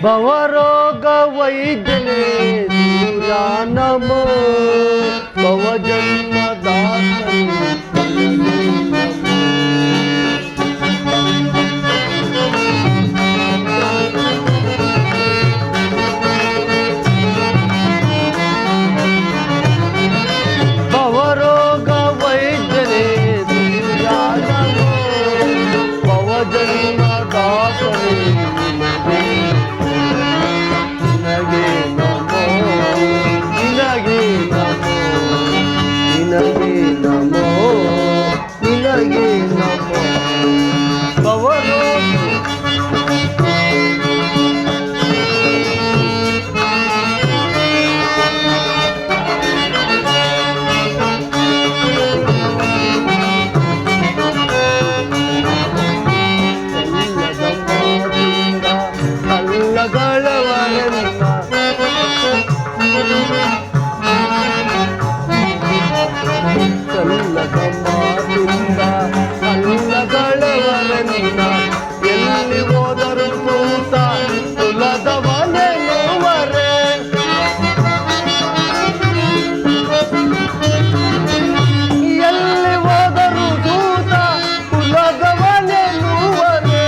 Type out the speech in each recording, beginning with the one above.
ಭವರೋಗ ವೈದ್ಯನೇ ಸೂರ್ಯ ನಮೋ ಭವಜನ್ಮದಾತನೇ ಭವರೋಗ ವೈದ್ಯನೇ ಸೂರ್ಯ ನಮೋ ಭವಜನ್ಮದಾತನೇ ಎಲ್ಲಿ ಹೋದರು ಸೂತ ಕುಲದವನೇ ನೋವರೆ ಎಲ್ಲಿ ಹೋದರು ಸೂತ ಕುಲದವನೇ ನೋವರೆ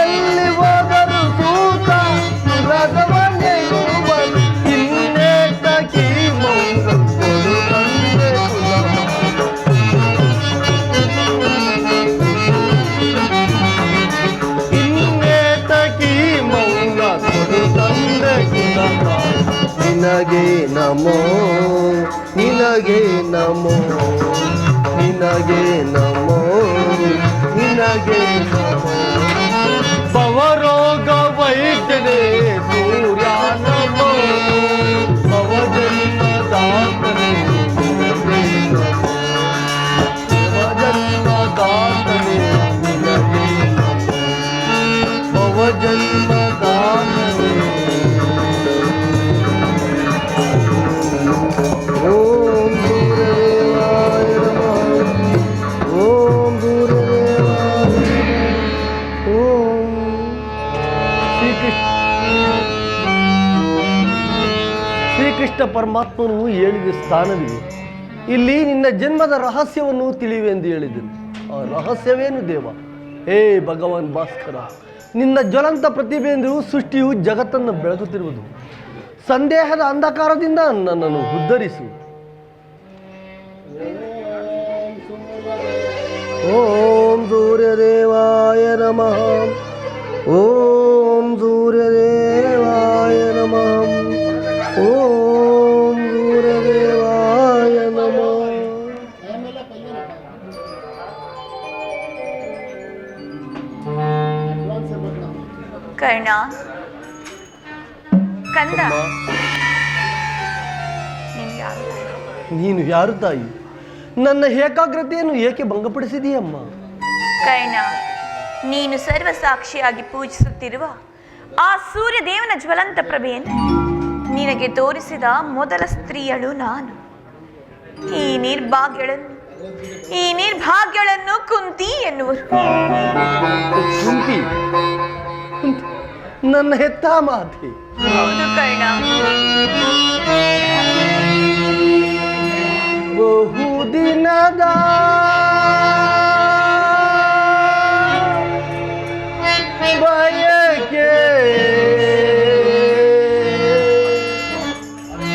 ಎಲ್ಲಿ ಹೋದರು ಸೂತ ಕುಲದವನೇ ನೋವರೆ ಇನ್ನೇತಕಿ ಮೌನ ನಿನಗೆ ನಮೋ ನಿನಗೆ ನಮೋ ನಿನಗೆ ನಮೋ ನಿನಗೆ ನಮೋ ಭವರೋಗ ವೈದ್ಯನೇ ಸೂರ್ಯ ನಮೋ ಭವಜನ್ಮದಾತನೇ ನಿನಗೆ ನಮೋ ಭವಜನ್ಮದಾತನೇ ನಿನಗೆ ನಮೋ ಭವಜನ್ಮದಾತನೇ ಶ್ರೀಕೃಷ್ಣ ಪರಮಾತ್ಮನು ಹೇಳಿದ ಸ್ಥಾನವಿದೆ. ಇಲ್ಲಿ ನಿನ್ನ ಜನ್ಮದ ರಹಸ್ಯವನ್ನು ತಿಳಿಯುವೆ ಎಂದು ಹೇಳಿದನು. ಆ ರಹಸ್ಯವೇನು ದೇವ? ಹೇ ಭಗವಾನ್ ಭಾಸ್ಕರ, ನಿನ್ನ ಜ್ವಲಂತ ಪ್ರತಿಭೆಯಿಂದ ಸೃಷ್ಟಿಯು ಜಗತ್ತನ್ನು ಬೆಳಗುತ್ತಿರುವುದು. ಸಂದೇಹದ ಅಂಧಕಾರದಿಂದ ನನ್ನನ್ನು ಉದ್ಧರಿಸು. ಓಂ ಸೂರ್ಯದೇವಾಯ ನಮಃ. ಓಂ ಸೂರ್ಯದೇವಾಯ ನಮಃ. ಓಂ ಸೂರ್ಯದೇವಾಯ ನಮಃ. ಕರ್ಣ, ಕಂದ, ನೀನು ಯಾರು ತಾಯಿ? ನನ್ನ ಏಕಾಗ್ರತೆಯನ್ನು ಏಕೆ ಭಂಗಪಡಿಸಿದೀಯಮ್ಮ? ಕರ್ಣ, ನೀನು ಸರ್ವಸಾಕ್ಷಿಯಾಗಿ ಪೂಜಿಸುತ್ತಿರುವ ಆ ಸೂರ್ಯದೇವನ ಜ್ವಲಂತ ಪ್ರಭೆಯನ್ನು ನಿನಗೆ ತೋರಿಸಿದ ಮೊದಲ ಸ್ತ್ರೀಯಳು ನಾನು. ಈ ನಿರ್ಭಾಗ್ಯಗಳನ್ನು ಕುಂತಿ ಎನ್ನುವರು. ಕುಂತಿ ನನ್ನ ಹೆತ್ತ ಮಾತೆ? ಹೌದು ಕರ್ಣ. ಬಹುದಿನದ ಬಯಕೆ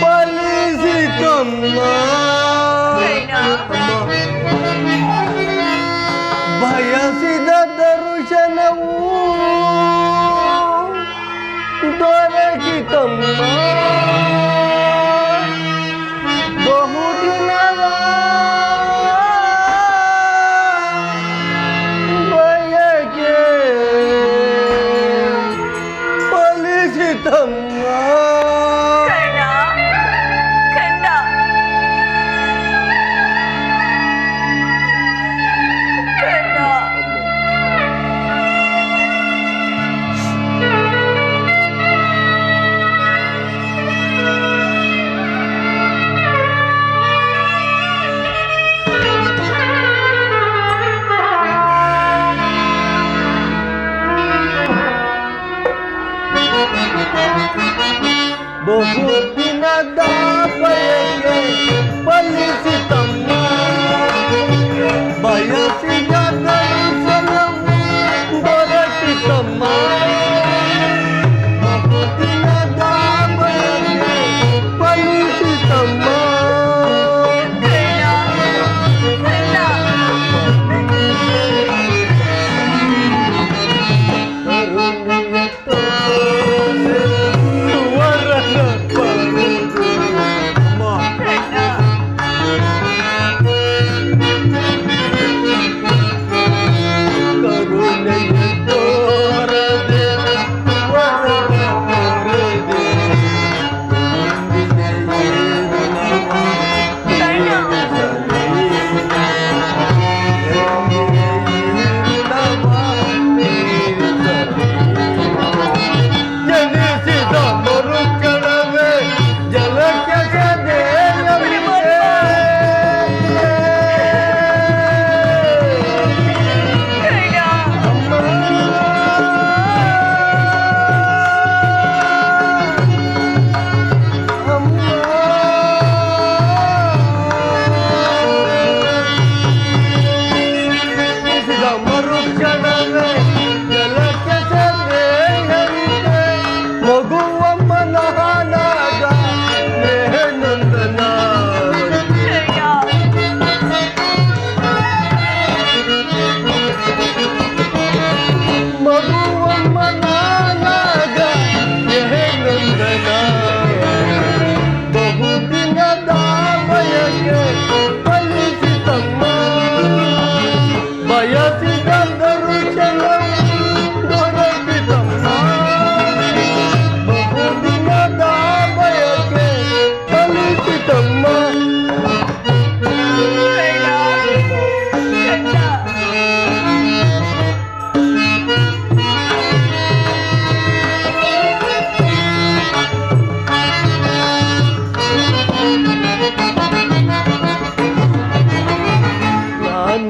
ಫಲಿಸಿತಮ್ಮ. ಬಯಸಿದ ದರ್ಶನವು ದೊರಕಿತಮ್ಮ. ಫಲಿಸಿತಮ್ಮ ಬಯಸಿದ ದರುಶನ ದೊರಕಿತಮ್ಮ ಬಹುದಿನದ ಬಯಕೆ ಫಲಿಸಿತಮ್ಮ.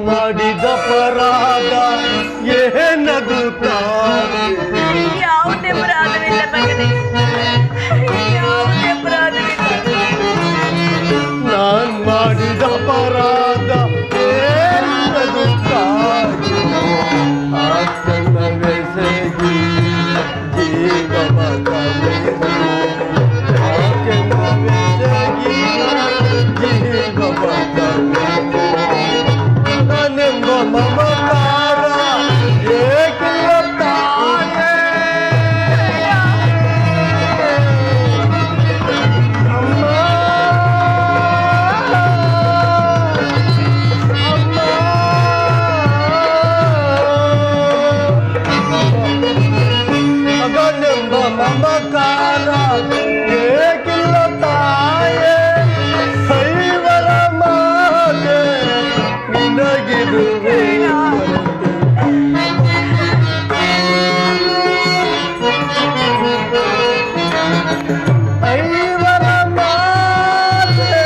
ಮಾಡಿದ ಅಪರಾಧ ಏನದು ತಾನೆ? ಯಾವುದೇ ಅಪರಾಧವಿಲ್ಲ ಮಗನೇ, ಯಾವುದೇ ಅಪರಾಧವಿಲ್ಲ. ನಾನ್ ಮಾಡಿದ ಅಪರಾಧ ಏನದು ತಾನೆ? ಆತನವೆಸಗಿ ಜೀವವ ಕಳೆದು ಆತನವೆಸಗಿ ಜೀವವ ಕಳೆದು ನಾನೆಂಬ ಮಮಕಾರ ಏಕಿಲ್ಲ ತಾನೇ? ಅಮ್ಮ ಮಗನೆಂಬ ಮಮಕಾರ ಏಕಿಲ್ಲ ತಾಯೇ? ಸೈವರ ಮಾತೆ ನಿನಗಿದುವೆ ಐವರ ಮಾತೆ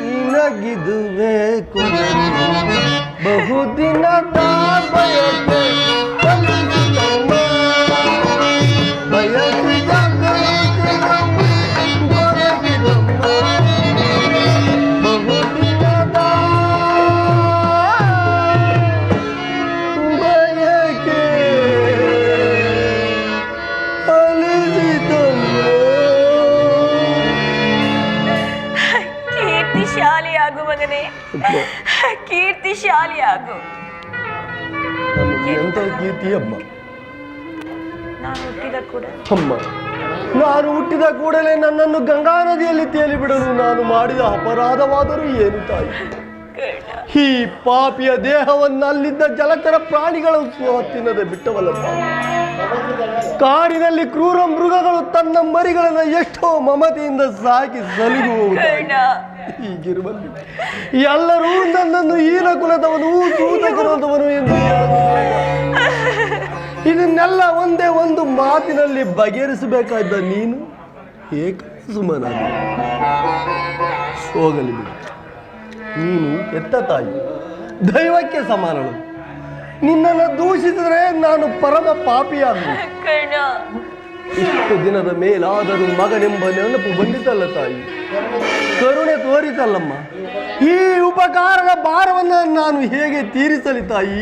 ನಿನಗಿದುವೆ ಕೊನೆಗೆ ಬಹುದಿನದ ಬಯಕೆ ಫಲಿಸಿತಮ್ಮ ಬಯಸಿದ ದೊರಕಿತಮ್ಮ ಬಹುದಿನದ ಬಯಕೆ ಫಲಿಸಿತಮ್ಮ. ಕೀರ್ತಿಶಾಲಿಯಾಗು ಮಗನೇ, ಕೀರ್ತಿಶಾಲಿಯಾಗು. ಎಂತ ಕೀರ್ತಿ ಅಮ್ಮ? ನಾನು ಹುಟ್ಟಿದ ಕೂಡ ಅಮ್ಮ, ನಾನು ಹುಟ್ಟಿದ ಕೂಡಲೇ ನನ್ನನ್ನು ಗಂಗಾ ನದಿಯಲ್ಲಿ ತೇಲಿಬಿಡಲು ನಾನು ಮಾಡಿದ ಅಪರಾಧವಾದರೂ ಏನು ತಾಯಿ? ಈ ಪಾಪಿಯ ದೇಹವನ್ನು ಅಲ್ಲಿದ್ದ ಜಲಚರ ಪ್ರಾಣಿಗಳು ತಿನ್ನದೆ ಬಿಟ್ಟವಲ್ಲ ತಾಯಿ. ಕಾಡಿನಲ್ಲಿ ಕ್ರೂರ ಮೃಗಗಳು ತನ್ನ ಮರಿಗಳನ್ನು ಎಷ್ಟೋ ಮಮತೆಯಿಂದ ಸಾಕಿ ಸಲುಗುವುದು. ಹೀಗಿರುವಲ್ಲಿ ಎಲ್ಲರೂ ನನ್ನನ್ನು ಹೀನ ಕುಲದವನು ಸೂತಕರದವನು ಎಂದು ಇದನ್ನೆಲ್ಲ ಒಂದೇ ಒಂದು ಮಾತಿನಲ್ಲಿ ಬಗೆಹರಿಸಬೇಕಾದ ನೀನು ಏಕ ಸುಮ್ಮನಾಗಿ ಹೋಗಲಿ ಬಿಡು. ನೀನು ಎತ್ತ ತಾಯಿ, ದೈವಕ್ಕೆ ಸಮಾನಳು. ನಿನ್ನನ್ನು ದೂಷಿಸಿದರೆ ನಾನು ಪರಮ ಪಾಪಿಯಾಗುವೆ. ಇಷ್ಟು ದಿನದ ಮೇಲಾದರೂ ಮಗನೆಂಬ ನೆನಪು ಬಂದಿತಲ್ಲ ತಾಯಿ, ಕರುಣೆ ತೋರಿತಲ್ಲಮ್ಮ. ಈ ಉಪಕಾರದ ಭಾರವನ್ನು ನಾನು ಹೇಗೆ ತೀರಿಸಲಿ ತಾಯಿ?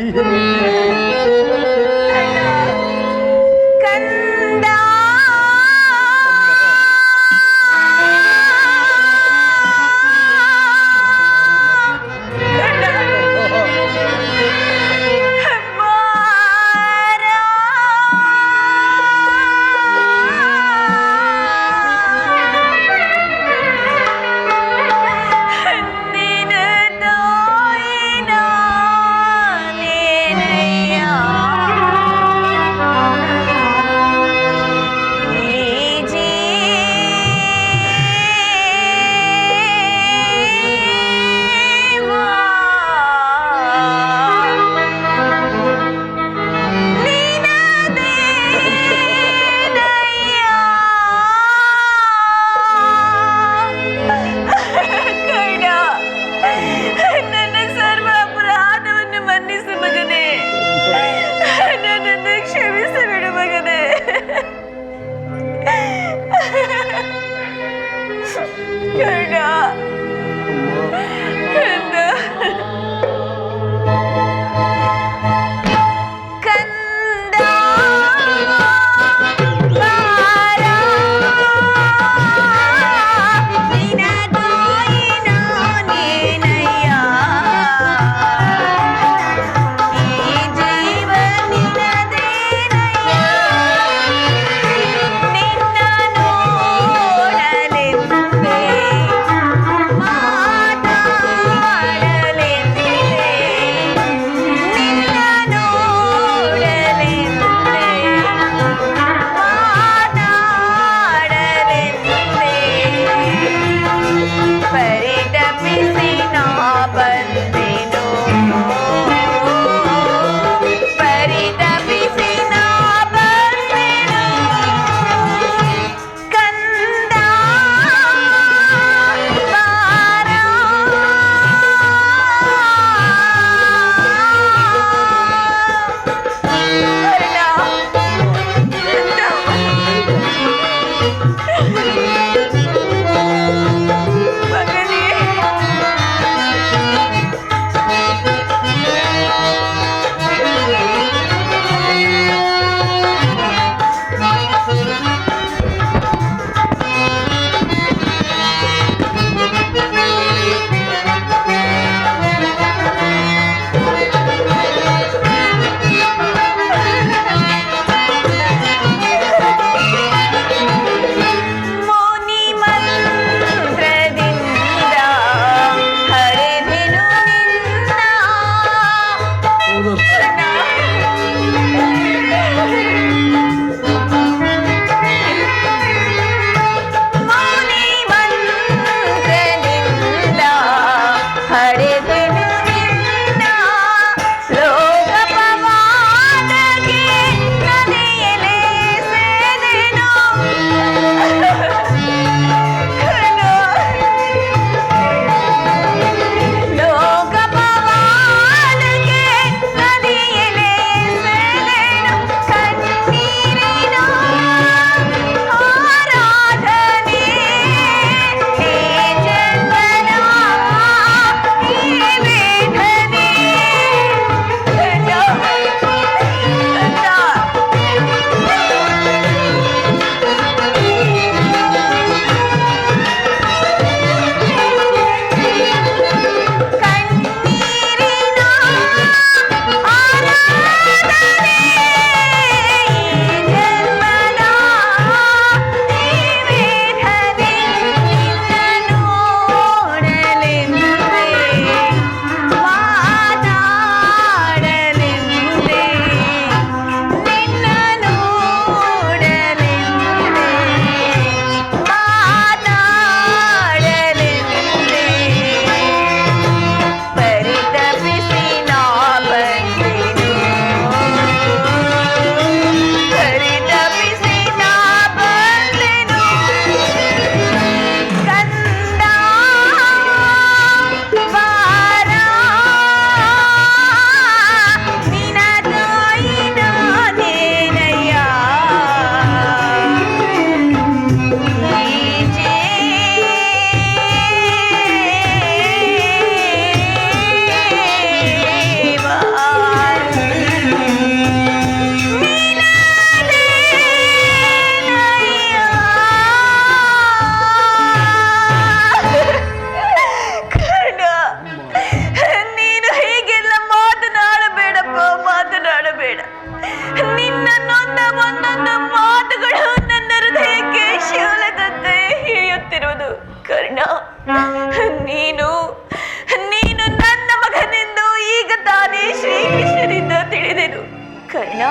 ಕರ್ಣ,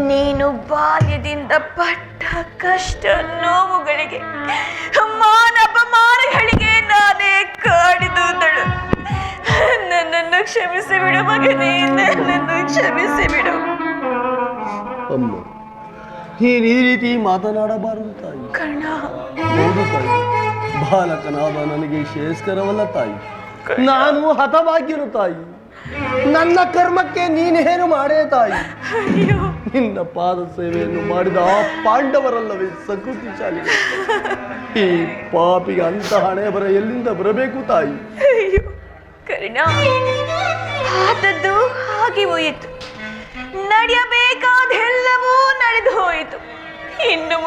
ನೀನು ಬಾಲ್ಯದಿಂದ ಪಟ್ಟ ಕಷ್ಟ ನೋವುಗಳಿಗೆ ಮಾನಪಮಾನಗಳಿಗೆ ನಾನೇ ಕಾಡಿದುದಳು. ನನ್ನನ್ನು ಕ್ಷಮಿಸಿ ಬಿಡು ಮಗನೇ, ನನ್ನನ್ನು ಕ್ಷಮಿಸಿ ಬಿಡು. ಅಮ್ಮ, ನೀನು ಈ ರೀತಿ ಮಾತನಾಡಬಾರದು ತಾಯಿ. ಕರ್ಣ, ಹೌದು ತಾಯಿ, ಬಾಲಕನಾದ ನನಗೆ ಶ್ರೇಯಸ್ಕರವಲ್ಲ ತಾಯಿ. ನಾನು ಹತಭಾಗ್ಯನು ತಾಯಿ. ನನ್ನ ಕರ್ಮಕ್ಕೆ ನೀನೇನು ಮಾಡೇ ತಾಯಿ. ಅಯ್ಯೋ, ನಿನ್ನ ಪಾದ ಸೇವೆಯನ್ನು ಮಾಡಿದ ಆ ಪಾಂಡವರಲ್ಲವೇ ಸಕೃತಿಶಾಲಿ. ಈ ಪಾಪಿಗೆ ಅಂತ ಹಣೆ ಬರ ಎಲ್ಲಿಂದ ಬರಬೇಕು ತಾಯಿ? ಅಯ್ಯೋ ಕರ್ಣ, ಆದದ್ದು ಹಾಗೆ ಹೋಯಿತು. ನಡೆಯಬೇಕಾದೆಲ್ಲವೂ ನಡೆದು ಹೋಯಿತು. ಇನ್ನು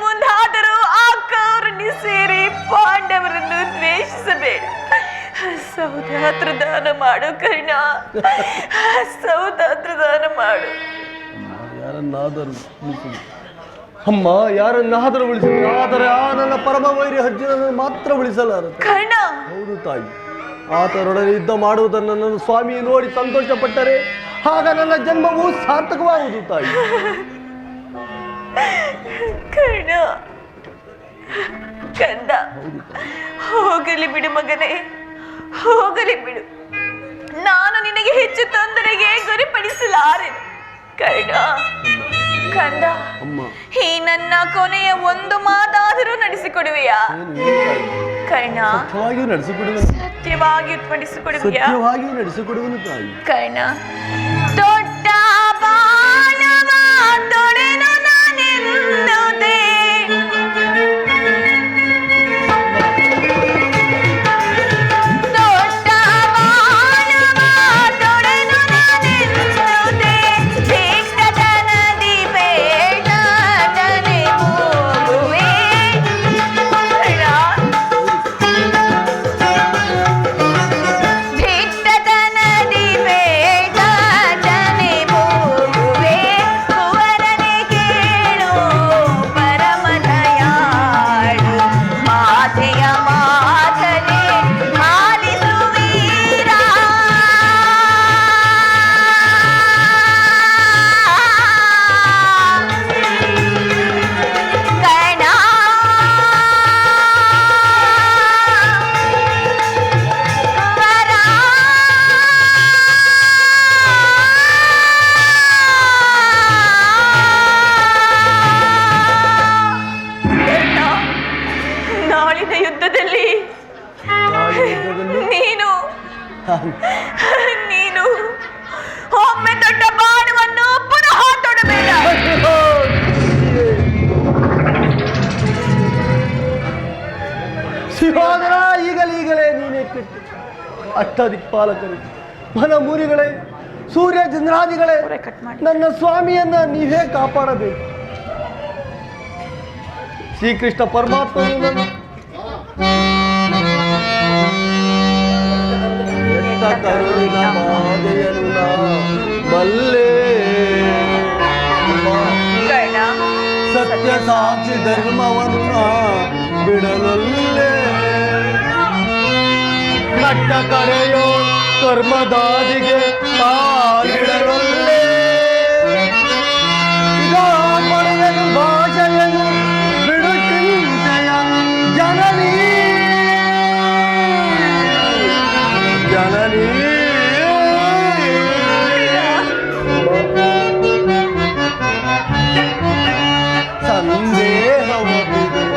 ಮುಂದಾದರೂ ಆ ಕೌರನಿ ಸೇರಿ ಪಾಂಡವರನ್ನು ದ್ವೇಷಿಸಬೇಡ. ಸೌದಾತ್ರ ದಾನ ಮಾಡು ಕರ್ಣ, ಸೌದಾತ್ರ ದಾನ ಮಾಡು. ಯಾರನ್ನಾದರೂ ಉಳಿಸಲು ಅಮ್ಮ, ಯಾರನ್ನಾದರೂ ಉಳಿಸಲು, ಆದರೆ ಆ ನನ್ನ ಪರಮ ವೈರಿ ಅರ್ಜುನನ್ನು ಮಾತ್ರ ಉಳಿಸಲಾರದು. ಕರ್ಣ, ಹೌದು ತಾಯಿ, ಆತನೊಡನೆ ಯುದ್ಧ ಮಾಡುವುದನ್ನು ನನ್ನ ಸ್ವಾಮಿ ನೋಡಿ ಸಂತೋಷಪಟ್ಟರೆ ಆಗ ನನ್ನ ಜನ್ಮವು ಸಾರ್ಥಕವಾಗುವುದು ತಾಯಿ. ಕರ್ಣ, ಕಂದ, ಹೋಗಲಿ ಬಿಡು ಮಗನೇ, ಹೋಗಲಿ ಬಿಡು. ನಾನು ನಿನಗೆ ಹೆಚ್ಚು ತೊಂದರೆಗೆ ಗುರಿಪಡಿಸಲಾರೆನು. ಕರ್ಣ, ಕಂದ, ಈ ನನ್ನ ಕೊನೆಯ ಒಂದು ಮಾತಾದರೂ ನಡೆಸಿಕೊಡುವೆಯಾ? ಕರ್ಣ, ಸತ್ಯವಾಗಿ ನಡೆಸಿಕೊಡುವೆಯಾ? ನಡೆಸಿಕೊಡುವನು ತಾಯಿ. ಕರ್ಣ, ದೊಡ್ಡ ಬಾಣವ ತೊಡೆದು ನಾನೆನ್ನುವುದೇ, ದೊಡ್ಡ ಬಾಣವ ತೊಡೆದು ನಾನೆನ್ನುವುದೇ, ದಿಟ್ಟತನದಿ ಬೇಡದನೆ ಹೋಗುವೆ. ದಿಟ್ಟತನದಿ ಬೇಡದನೆ ಹೋಗುವೆ, ಕುವರನೆ ಕೇಳು ಪರಮದಯಾಳು, ಮಾತೆಯ ಮಾತನೆ ಆಲಿಸುವೀರ. ಕರ್ಣ, ವರ ಕರ್ಣ, ನಾಳಿನ ಯುದ್ಧದಲ್ಲಿ ನೀನು ಒಮ್ಮೆ ದೊಡ್ಡ ಬಾಣವನ್ನು ಪುನಃ ತೊಡಬೇಡ. ಶಿವಾದರ ಈಗಲೇ ನೀನೇ ಕೆಟ್ಟು ಅಷ್ಟದಿಕ್ಪಾಲಕರು, ಮನಮೂರಿಗಳೇ, ಸೂರ್ಯ ಚಂದ್ರಾದಿಗಳೇ, ನನ್ನ ಸ್ವಾಮಿಯನ್ನ ನೀವೇ ಕಾಪಾಡಬೇಕು. ಶ್ರೀಕೃಷ್ಣ ಪರಮಾತ್ಮನು ನನ್ನ ಎತ್ತ ಕರುಣಿನ ಬಾಧೆಯನ್ನು ನಾ ಬಲ್ಲೆ. ಕರ್ಣ, ಸತ್ಯ ಸಾಕ್ಷಿ ಧರ್ಮವನ್ನು ನಾ ಬಿಡಲಲ್ಲೇ. ನಟ್ಟ ಕರೆಯೋ ಕರ್ಮದಾದಿಗೆ ಕಾಲಿಡಲಲ್ಲೇ. ಈಗ ಮಾಡುವೆನು ಭಾಷೆಯನ್ನು ಬಿಡು ಚಿಂತೆಯ ಜನನಿ ಜನನಿ. ಸಂದೇಹವ ಬಿಡುವ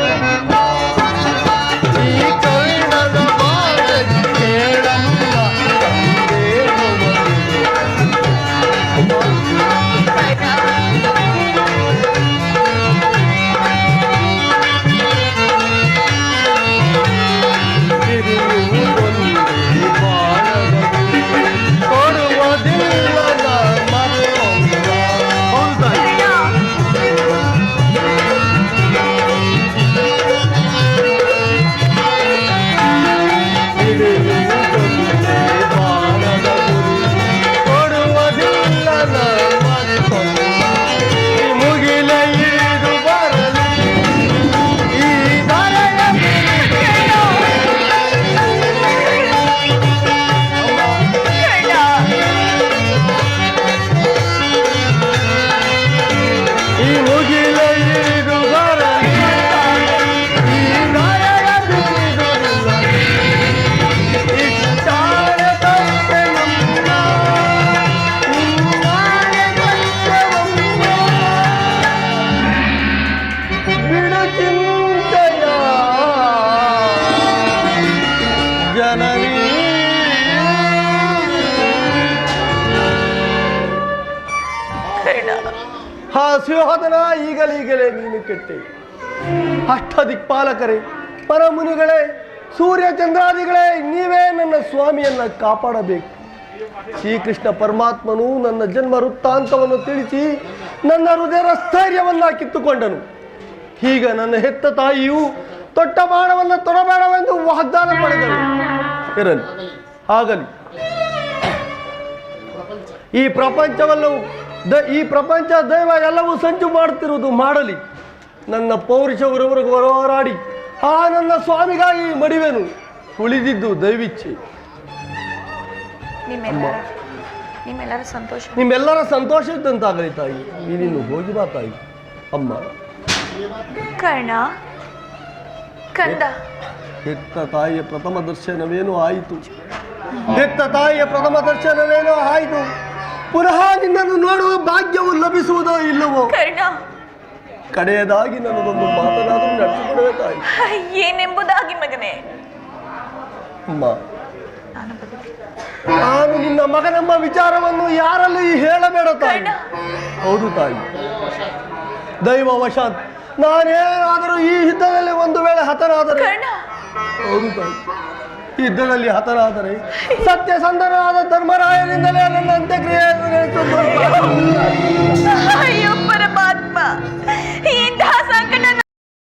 ಈ ಕರ್ಣದ ಬಾಳಗಿ ಕೇಳಲ್ಲ. ಸಂದೇಹವ ಬಿಡುವ ಆ ಸಿಂಹದನ ಈಗಲೀಗಲೇ ನೀನು ಕೆಟ್ಟೆ. ಅಷ್ಟದಿಕ್ಪಾಲಕರೇ, ಪರಮುನಿಗಳೇ, ಸೂರ್ಯ ಚಂದ್ರಾದಿಗಳೇ, ನೀವೇ ನನ್ನ ಸ್ವಾಮಿಯನ್ನ ಕಾಪಾಡಬೇಕು. ಶ್ರೀಕೃಷ್ಣ ಪರಮಾತ್ಮನು ನನ್ನ ಜನ್ಮ ವೃತ್ತಾಂತವನ್ನು ತಿಳಿಸಿ ನನ್ನ ಹೃದಯದ ಸ್ಥೈರ್ಯವನ್ನ ಕಿತ್ತುಕೊಂಡನು. ಈಗ ನನ್ನ ಹೆತ್ತ ತಾಯಿಯು ತೊಟ್ಟ ಬಾಣವನ್ನು ತೊಡಬೇಡವೆಂದು ವಾಗ್ದಾನ ಪಡೆದಳು. ಇರಲಿ, ಆಗಲಿ. ಈ ಪ್ರಪಂಚ ದೈವ ಎಲ್ಲವೂ ಸಂಚು ಮಾಡುತ್ತಿರುವುದು ಮಾಡಲಿ. ನನ್ನ ಪೌರುಷ ಹೋರಾಡಿ ನನ್ನ ಸ್ವಾಮಿಗಾಗಿ ಮಡಿವೆನು. ಉಳಿದಿದ್ದು ದೈವಿಚ್ಛೆ. ನಿಮ್ಮೆಲ್ಲರ ಸಂತೋಷ ಇದ್ದಂತಾಗಲಿ ತಾಯಿ. ನೀನಿನ್ನು ಹೋಗಿ ಬಾ ತಾಯಿ. ಅಮ್ಮ ಕರ್ಣ, ಕಂದ, ಹೆತ್ತ ತಾಯಿಯ ಪ್ರಥಮ ದರ್ಶನವೇನೋ ಆಯಿತು. ಪುನಃ ನಿನ್ನನ್ನು ನೋಡುವ ಭಾಗ್ಯವು ಲಭಿಸುವುದೋ ಇಲ್ಲವೋ? ಕರ್ಣ, ಕಡೆಯದಾಗಿ ನನ್ನದೊಂದು ಮಾತನಾದರೂ ನಡೆಸಿಕೊಡುವೆ ತಾಯಿ. ಏನೆಂಬುದಾಗಿ ಮಗನೇ? ಅಮ್ಮ, ನಾನು ನಿನ್ನ ಮಗನೆಂಬ ವಿಚಾರವನ್ನು ಯಾರಲ್ಲೂ ಹೇಳಬೇಡ ತಾಯಿ. ಹೌದು ತಾಯಿ, ದೈವವಶಾತ್ ನಾನೇನಾದರೂ ಈ ಯುದ್ಧದಲ್ಲಿ ಒಂದು ವೇಳೆ ಹತನಾದರೆ, ಹೌದು ತಾಯಿ, ಯುದ್ಧದಲ್ಲಿ ಹತನಾದರೆ ಸತ್ಯಸಂಧನಾದ ಧರ್ಮರಾಯನಿಂದಲೇ ನನ್ನ ಅಂತ್ಯಕ್ರಿಯೆ ಅಯ್ಯೋ ಪರಮಾತ್ಮ, ಇಂತಹ ಸಂಕಟ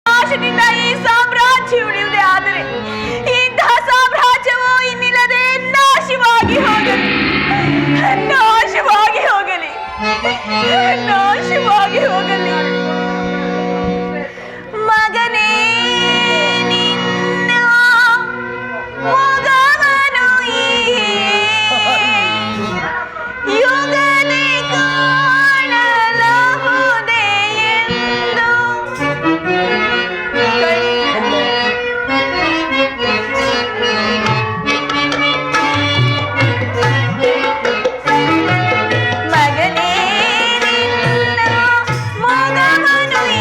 ನಾಶದಿಂದ ಈ ಸಾಮ್ರಾಜ್ಯ ಉಳಿಯುವುದೇ ಆದರೆ ಇಂತಹ ಸಾಮ್ರಾಜ್ಯವು ಇನ್ನಿಲ್ಲದೆ ನಾಶವಾಗಿ ಹೋಗಲಿ, ನಾಶವಾಗಿ ಹೋಗಲಿ, ನಾಶವಾಗಿ ಹೋಗಲಿ. ಮಗನೇ, ನಿನ್ನ ಮಗವನು ಈ ಯುಗದಿ ಕಾಣಲಾಗುವುದೇ ಎಂದು ಮಗನೇ, ನಿನ್ನ ಮಗವನು ಈ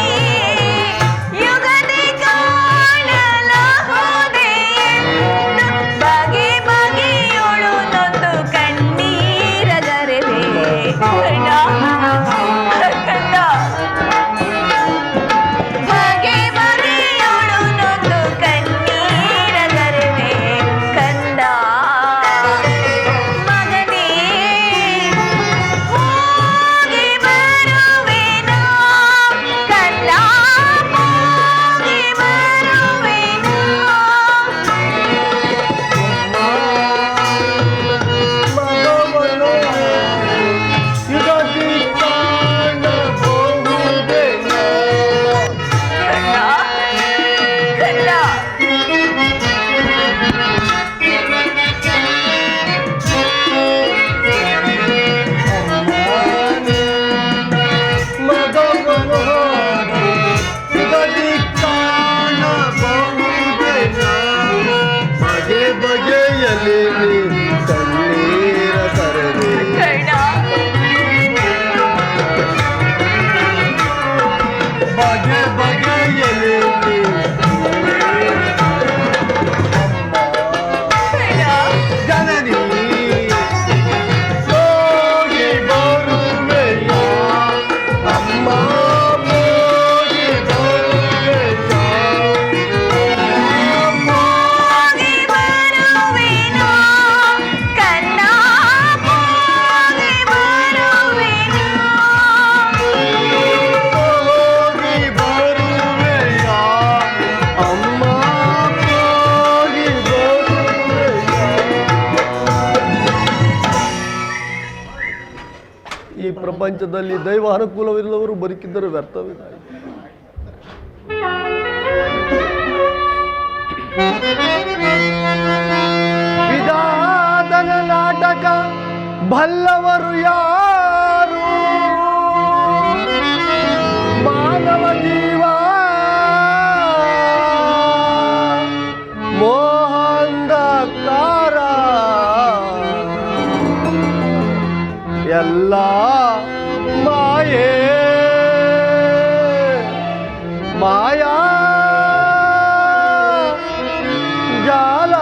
ಯುಗದಿ ಕಾಣಲಾಗುವುದೇ ಎಂದು ಬಗೆ ಬಗೆಯೋಳು ನೊಂದು ಕಣ್ಣೀರಗರೆವೆ. ಕಂದ, ಬಗೆ ಬಗೆಯೋಳು ನೊಂದು ಕಣ್ಣೀರಗರೆವೆ. ಕಂದ, ಮಗನೇ, ಹೋಗಿ ಬರುವೆನೋ. ಕಂದ, ಹೋಗಿ ಬರುವೆನೋ. ಯುಗದಿ ಕಾಣಬಹುದೇನೋ. ಕಂದ, ಮಗವನು ಯುಗದಿ ಕಾಣಬಹುದೇನೋ. ಬಗೆ ಬಗೆಯಲ್ಲಿ ಕಣ್ಣೀರ ಕರೆದೆ. ಕಂದ, ಬಗೆ ಬಗೆಯಲ್ಲಿ ಜನನಿ ಹೋಗಿ ಬರುವೆಯ. ಅಮ್ಮ, ಹೋಗಿ ಬರುವೆಯ. ಹೋಗಿ ಬರುವೆನೋ. ಕಂದ, ಹೋಗಿ ಬರುವೆನೋ. ಹೋಗಿ ಬರುವೆಯ. ಅಮ್ಮ, ಹೋಗಿ ಬರುವೆಯ. ಈ ಪ್ರಪಂಚದಲ್ಲಿ ದೈವ ಅನುಕೂಲವಿಲ್ಲದವರು ಬದುಕಿದ್ದರೂ ವ್ಯರ್ಥವಿದೆ. ವಿಧಾನ ನಾಟಕ ಬಲ್ಲವರು ಯಾರು? ಮಾನವ ಜೀವ ಮೋಹಾಂಧಕಾರ ಎಲ್ಲ ಮಾಯೇ ಮಾಯಾ ಜಾಲ.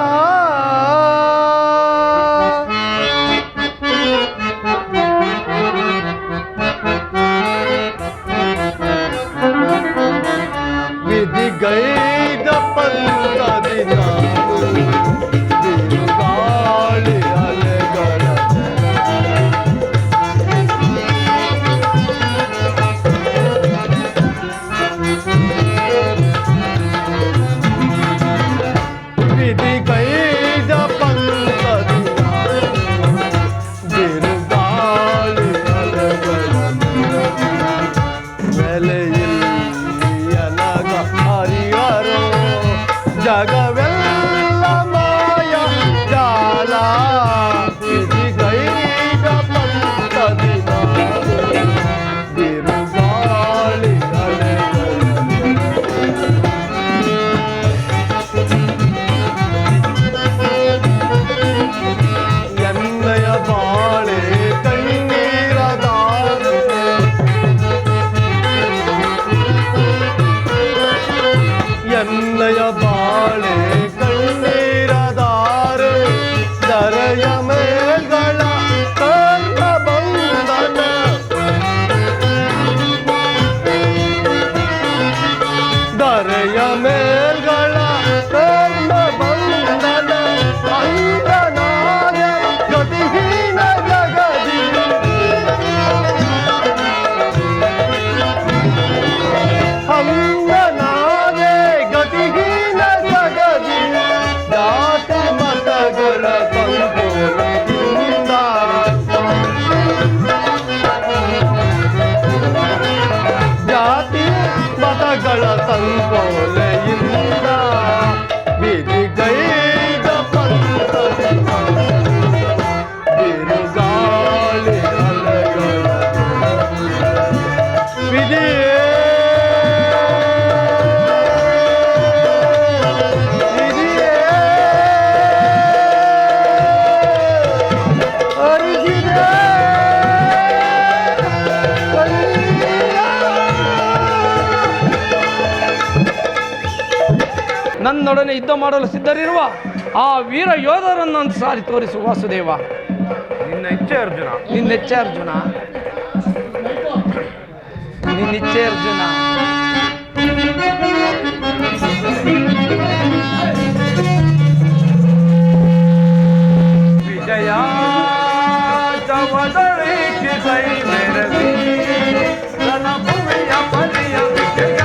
ನನ್ನೊಡನೆ ಯುದ್ಧ ಮಾಡಲು ಸಿದ್ಧರಿರುವ ಆ ವೀರ ಯೋಧರನ್ನು ಸಾರಿ ತೋರಿಸು ವಾಸುದೇವ. ನಿನ್ನ ಇಚ್ಛೆ ಅರ್ಜುನ. ನಿನ್ನೆಚ್ಚೆ ಅರ್ಜುನ, ನಿನ್ನಿಚ್ಛೆ ಅರ್ಜುನ. ವಿಜಯ ಜವದಳಿಕೆ ಕೈ ಮೆರವಿ ರಣಭೂಮಿಯ ಪರಿಯ ವಿಜಯ.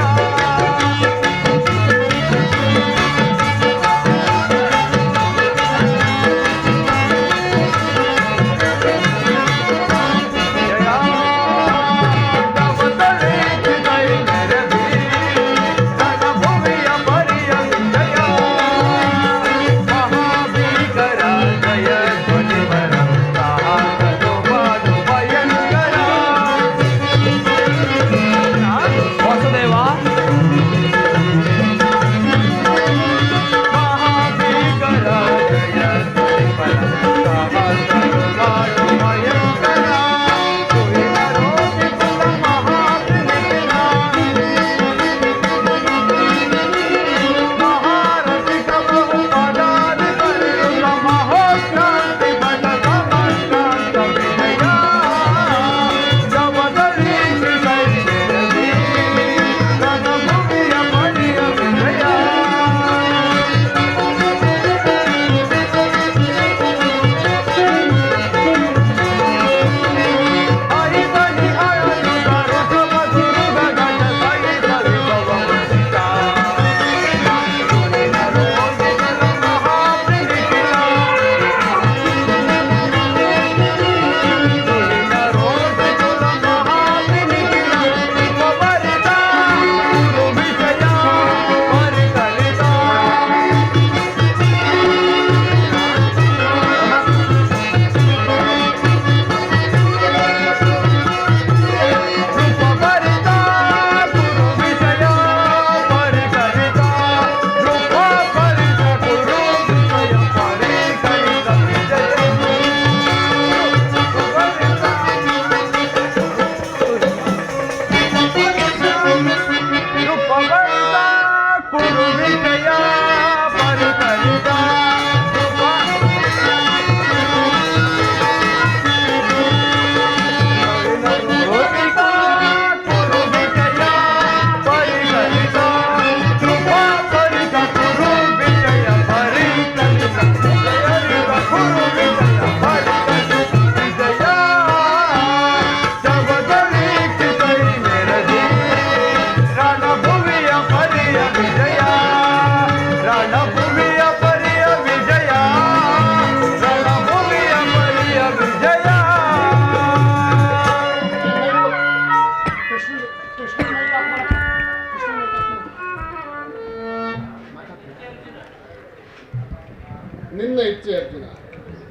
ನಿನ್ನ ಇಚ್ಛೆ ಅರ್ಜುನ.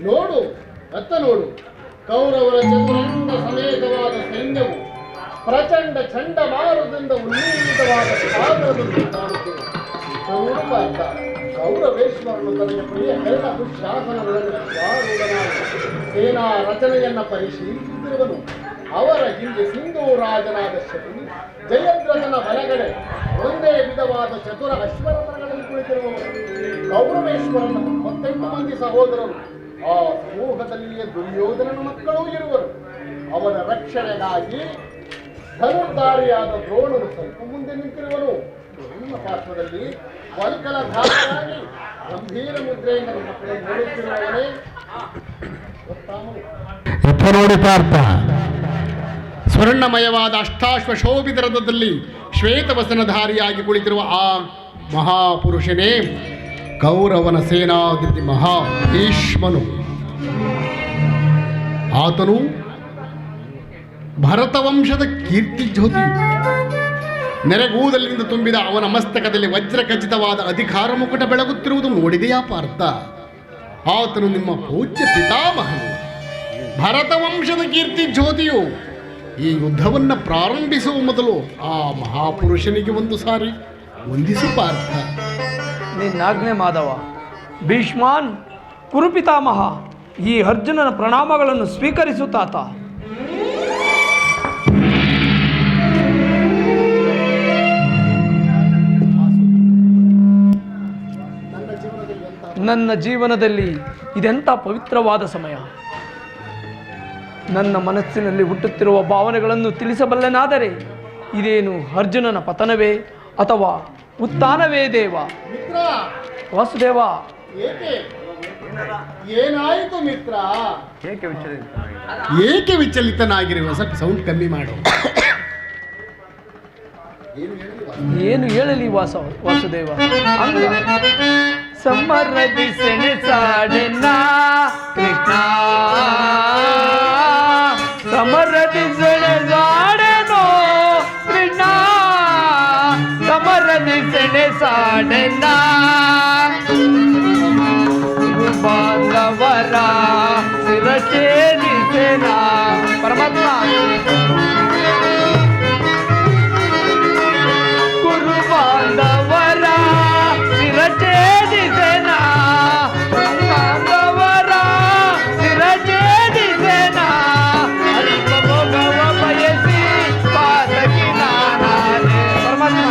ನೋಡು, ಅತ್ತ ನೋಡು, ಕೌರವರ ಚತುರಂಗ ಸಮೇತವಾದ ಸೈನ್ಯವು ಪ್ರಚಂಡ ಚಂಡಮಾರುತದಿಂದ ಉನ್ನೀತವಾದ ಸಾಗರದಲ್ಲಿ ಕಾಣುತ್ತಿದೆ. ನೋಡು ಪಾರ್ಥ, ಕೌರವೇಶ್ವರನು ತನ್ನ ಪ್ರಿಯ ಎಲ್ಲ ದುಶ್ಯಾಸನಗಳನ್ನು ಸ್ವಾರೂಢನಾಗಿ ಸೇನಾ ರಚನೆಯನ್ನ ಪರಿಶೀಲಿಸುತ್ತಿರುವನು. ಅವರ ಹಿಂದೆ ಸಿಂಧೂ ರಾಜನಾದ ಶಕುನಿ, ಜಯದ್ರಥನ ಬಲಗಡೆ ಒಂದೇ ವಿಧವಾದ ಚತುರ ಅಶ್ವರಥಗಳಲ್ಲಿ ಕುಳಿತಿರುವವರು. ಕೌರವೇಶ್ವರನ 38 ಮಂದಿ ಸಹೋದರರು, ಆ ಸಮೂಹದಲ್ಲಿಯೇ ದುರ್ಯೋಧನನ ಮಕ್ಕಳೂ ಇರುವರು. ಅವರ ರಕ್ಷಣೆಗಾಗಿ ಧನುರ್ಧಾರಿಯಾದ ದ್ರೋಣನು ಸ್ವಲ್ಪ ಮುಂದೆ ನಿಂತಿರುವನು. ದ್ರೋಣನ ಪಾರ್ಶ್ವದಲ್ಲಿ ವಲ್ಕಲಧಾರಿಯಾಗಿ ಗಂಭೀರ ಮುದ್ರೆಯಿಂದ ಮಕ್ಕಳು ನೋಡುತ್ತಿರುವವನೇ ನೋಡಿ ಪಾರ್ಥ, ಸ್ವರ್ಣಮಯವಾದ ಅಷ್ಟಾಶ್ವ ಶೋಭಿತ ರಥದಲ್ಲಿ ಶ್ವೇತವಸನಧಾರಿಯಾಗಿ ಕುಳಿತಿರುವ ಆ ಮಹಾಪುರುಷನೇ ಕೌರವನ ಸೇನಾಧಿಪತಿ ಮಹಾಭೀಷ್ಮನು. ಆತನು ಭರತವಂಶದ ಕೀರ್ತಿ ಜ್ಯೋತಿ. ನೆರೆಗೂದಲಿನಿಂದ ತುಂಬಿದ ಅವನ ಮಸ್ತಕದಲ್ಲಿ ವಜ್ರಖಚಿತವಾದ ಅಧಿಕಾರ ಮುಕುಟ ಬೆಳಗುತ್ತಿರುವುದು ನೋಡಿದೆಯಾ ಪಾರ್ಥ? ಆತನು ನಿಮ್ಮ ಪೂಜ್ಯ ಪಿತಾಮಹನು, ಭರತವಂಶದ ಕೀರ್ತಿ ಜ್ಯೋತಿಯು. ಈ ಯುದ್ಧವನ್ನು ಪ್ರಾರಂಭಿಸುವ ಮೊದಲು ಆ ಮಹಾಪುರುಷನಿಗೆ ಒಂದು ಸಾರಿ ವಂದಿಸು ಪಾರ್ಥ. ನಿನ್ನಾಜ್ಞೆ ಮಾಧವ. ಭೀಷ್ಮಾನ್ ಕುರುಪಿತಾಮಹ, ಈ ಅರ್ಜುನನ ಪ್ರಣಾಮಗಳನ್ನು ಸ್ವೀಕರಿಸು ತಾತ. ನನ್ನ ಜೀವನದಲ್ಲಿ ಇದೆಂಥ ಪವಿತ್ರವಾದ ಸಮಯ. ನನ್ನ ಮನಸ್ಸಿನಲ್ಲಿ ಹುಟ್ಟುತ್ತಿರುವ ಭಾವನೆಗಳನ್ನು ತಿಳಿಸಬಲ್ಲೆನಾದರೆ ಇದೇನು ಅರ್ಜುನನ ಪತನವೇ ಅಥವಾ ಉತ್ಥಾನವೇ ದೇವ? ಮಿತ್ರ, ವಾಸುದೇವ, ಏಕೆ ಏನಾಯಿತು ಮಿತ್ರ? ಏಕೆ ವಿಚಲಿತನಾಗಿರುವ? ಸ್ವಲ್ಪ ಸೌಂಡ್ ಕಮ್ಮಿ ಮಾಡು. ಏನು ಹೇಳಲಿ ವಾಸುದೇವ? ಅಂಗ ಸಮರದಿ ಸೆಣಸಾಡೆನ ಕೃಷ್ಣ, ಸಮರದಿ ಸೆಣಸಾಡೆನೋ ಕೃಷ್ಣ, ಸಮರದಿ ಸೆಣಸಾಡೆನ ಬಾಂಧವರ ಶಿರಛೇದಿಸೆನ. ಪರಮಾತ್ಮ ಗುರು ಬಾಂಧವರ ಶಿರಛೇದಿಸೆನ, ಬಾಂಧವರ ಶಿರಛೇದಿಸೆನ. ಅಲ್ಪ ಭೋಗವ ಬಯಸಿ ಪಾತಕಿ ನಾನಾದೆ. ಪರಮಾತ್ಮ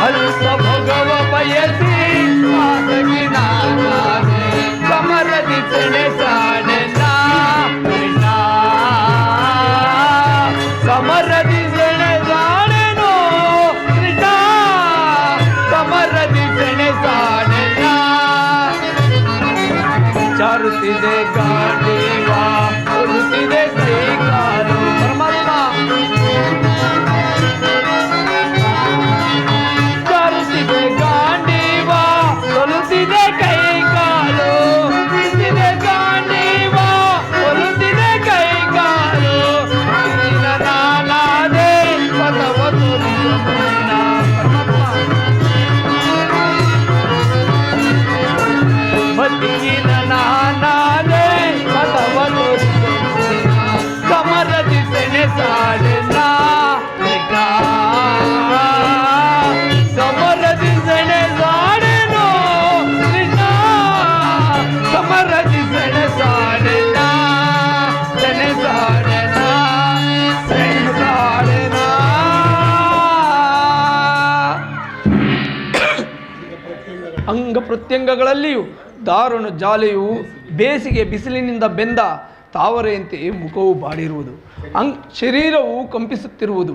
ಅಲ್ಪ ಭೋಗವ ಬಯಸಿ ಪಾತಕಿ ನಾನಾದೆ. ಸಮರದಿ ಸೆಣಸಾಡೆನ ಕೃಷ್ಣ, ಸಮರದಿ ಸೆಣಸಾಡೆನೋ ಕೃಷ್ಣ, ಸಮರದಿ ಸೆಣಸಾಡೆನ. ಚಾರುತ್ತಿದೆ ಗಾಂಡೀವ, ಕೊಡುತ್ತಿದೆ ಕೈಕಾಲು. ಪರಮಾತ್ಮ ಚಾರುತ್ತಿದೆ ಗಾಂಡೀವ, ಕೊಡುತ್ತಿದೆ ಕೈಕಾಲು, ಕೊಡುತ್ತಿದೆ ಗಾಂಡೀವ, ಕೊಡುತ್ತಿದೆ ಕೈಕಾಲು. ನಿನ್ನ ನಾನಾದೆ ಪದವ ತೋರಿಸು ನಿನ್ನ. ಬದಿಗಿನ ನಾನಾದೆ ಪದವ ತೋರಿಸು ನಿನ್ನ. ಸಮರದಿ ಸೆಣಸಾಡೆನ ಕೃಷ್ಣ, ಸಮರದಿ ಸೆಣಸಾಡೆನೋ ಕೃಷ್ಣ, ಸಮರದಿ ಸೆಣಸಾಡೆನ, ಸೆಣಸಾಡೆನ, ಸೆಣಸಾಡೆನ. ಅಂಗ ಪ್ರತ್ಯಂಗಗಳಲ್ಲಿಯೂ ದಾರುಣ ಜಾಲೆಯು ಬೇಸಿಗೆ ಬಿಸಿಲಿನಿಂದ ಬೆಂದ ತಾವರೆಯಂತೆ ಮುಖವು ಬಾಡಿರುವುದು, ಶರೀರವು ಕಂಪಿಸುತ್ತಿರುವುದು.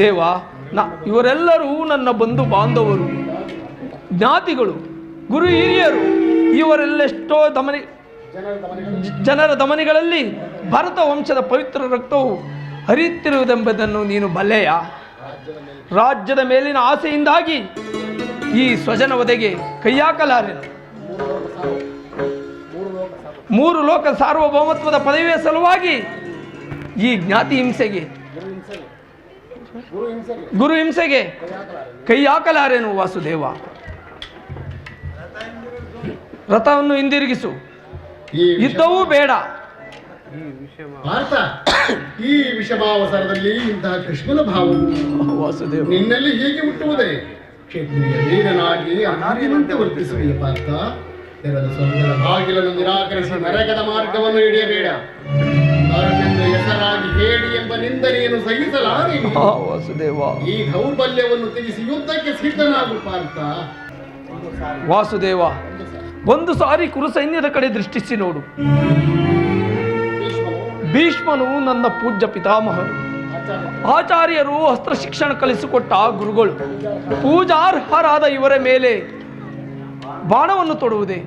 ದೇವ, ಇವರೆಲ್ಲರೂ ನನ್ನ ಬಂಧು ಬಾಂಧವರು, ಜ್ಞಾತಿಗಳು, ಗುರು ಹಿರಿಯರು. ಇವರೆಲ್ಲೆಷ್ಟೋ ಜನರ ಧಮನಿಗಳಲ್ಲಿ ಭರತ ವಂಶದ ಪವಿತ್ರ ರಕ್ತವು ಹರಿಯುತ್ತಿರುವುದೆಂಬುದನ್ನು ನೀನು ಬಲ್ಲೆಯ? ರಾಜ್ಯದ ಮೇಲಿನ ಆಸೆಯಿಂದಾಗಿ ಈ ಸ್ವಜನ ವಧೆಗೆ ಕೈಯಾಕಲಾರೆನು. ಮೂರು ಲೋಕ ಸಾರ್ವಭೌಮತ್ವದ ಪದವಿಯ ಸಲುವಾಗಿ ಈ ಜ್ಞಾತಿ ಹಿಂಸೆಗೆ, ಗುರು ಹಿಂಸೆಗೆ ಕೈ ಹಾಕಲಾರೆನು ವಾಸುದೇವ. ರಥವನ್ನು ಹಿಂದಿರುಗಿಸು, ಯುದ್ಧವೂ ಬೇಡ. ಭಾರತ, ಈ ವಿಷಮಾವಸರದಲ್ಲಿ ಇಂತಹ ಕೃಷ್ಣನ ಭಾವವು ವಾಸುದೇವ ನಿನ್ನಲ್ಲಿ ಹೇಗೆ ಹುಟ್ಟುವುದೇ? ಕ್ಷತ್ರಿಯ ವೀರನಾಗಿ ಅನಾರ್ಯನಂತೆ ವರ್ತಿಸುವ ಪಾರ್ಥ, ತೆರೆದ ಸ್ವರ್ಗದ ಬಾಗಿಲನ್ನು ನಿರಾಕರಿಸಿ ನರಕದ ಮಾರ್ಗವನ್ನು ಹಿಡಿಯಬೇಡ. ನರನೆಂದು ಹೆಸರಾಗಿ ಹೇಳಿ ಎಂಬ ನಿಂದನೆಯನ್ನು ಸಹಿಸಲಾರೆ. ವಾಸುದೇವ, ಈ ದೌರ್ಬಲ್ಯವನ್ನು ತ್ಯಜಿಸಿ ಯುದ್ಧಕ್ಕೆ ಸಿದ್ಧನಾಗು ಪಾರ್ಥ. ವಾಸುದೇವ, ಒಂದು ಸಾರಿ ಕುರು ಸೈನ್ಯದ ಕಡೆ ದೃಷ್ಟಿಸಿ ನೋಡು. ಭೀಷ್ಮನು ನನ್ನ ಪೂಜ್ಯ ಪಿತಾಮಹರು, ಆಚಾರ್ಯರು ಅಸ್ತ್ರ ಶಿಕ್ಷಣ ಕಲಿಸಿಕೊಟ್ಟ ಗುರುಗಳು. ಪೂಜಾರ್ಹರಾದ ಇವರ ಮೇಲೆ ಬಾಣವನ್ನು ತೊಡುವುದೇ?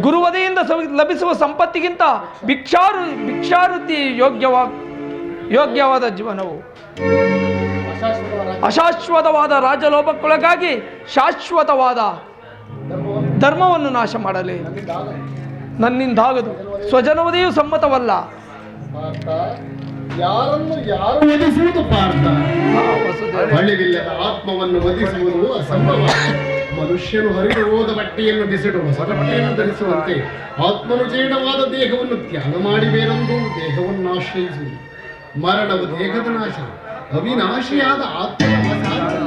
ಗುರುವದೆಯಿಂದ ಲಭಿಸುವ ಸಂಪತ್ತಿಗಿಂತ ಭಿಕ್ಷಾವೃತ್ತಿ ಯೋಗ್ಯವಾದ ಜೀವನವು. ಅಶಾಶ್ವತವಾದ ರಾಜಲೋಭಕ್ಕೊಳಗಾಗಿ ಶಾಶ್ವತವಾದ ಧರ್ಮವನ್ನು ನಾಶ ಮಾಡಲೇ ನನ್ನಿಂದಾಗದು. ಸ್ವಜನವದೆಯೂ ಸಮ್ಮತವಲ್ಲ. ಯಾರನ್ನು ಯಾರು ವಧಿಸುವುದು ಪಾರ್ಥ? ಅಳಿವಿಲ್ಲದ ಆತ್ಮವನ್ನು ವಧಿಸುವುದು ಅಸಂಭವ. ಮನುಷ್ಯನು ಹರಿದು ಹೋದ ಬಟ್ಟೆಯನ್ನು ಬಿಸಿಡುವ ಹೊಸ ಬಟ್ಟೆಯನ್ನು ಧರಿಸುವಂತೆ ಆತ್ಮನು ಜೀರ್ಣವಾದ ದೇಹವನ್ನು ತ್ಯಾಗ ಮಾಡಿ ಬೇರೊಂದು ದೇಹವನ್ನು ಆಶ್ರಯಿಸುವುದು. ಮರಣವು ದೇಹದ ನಾಶ, ಅವಿನಾಶಿಯಾದ ಆತ್ಮನ ಅಸಾಧ್ಯ.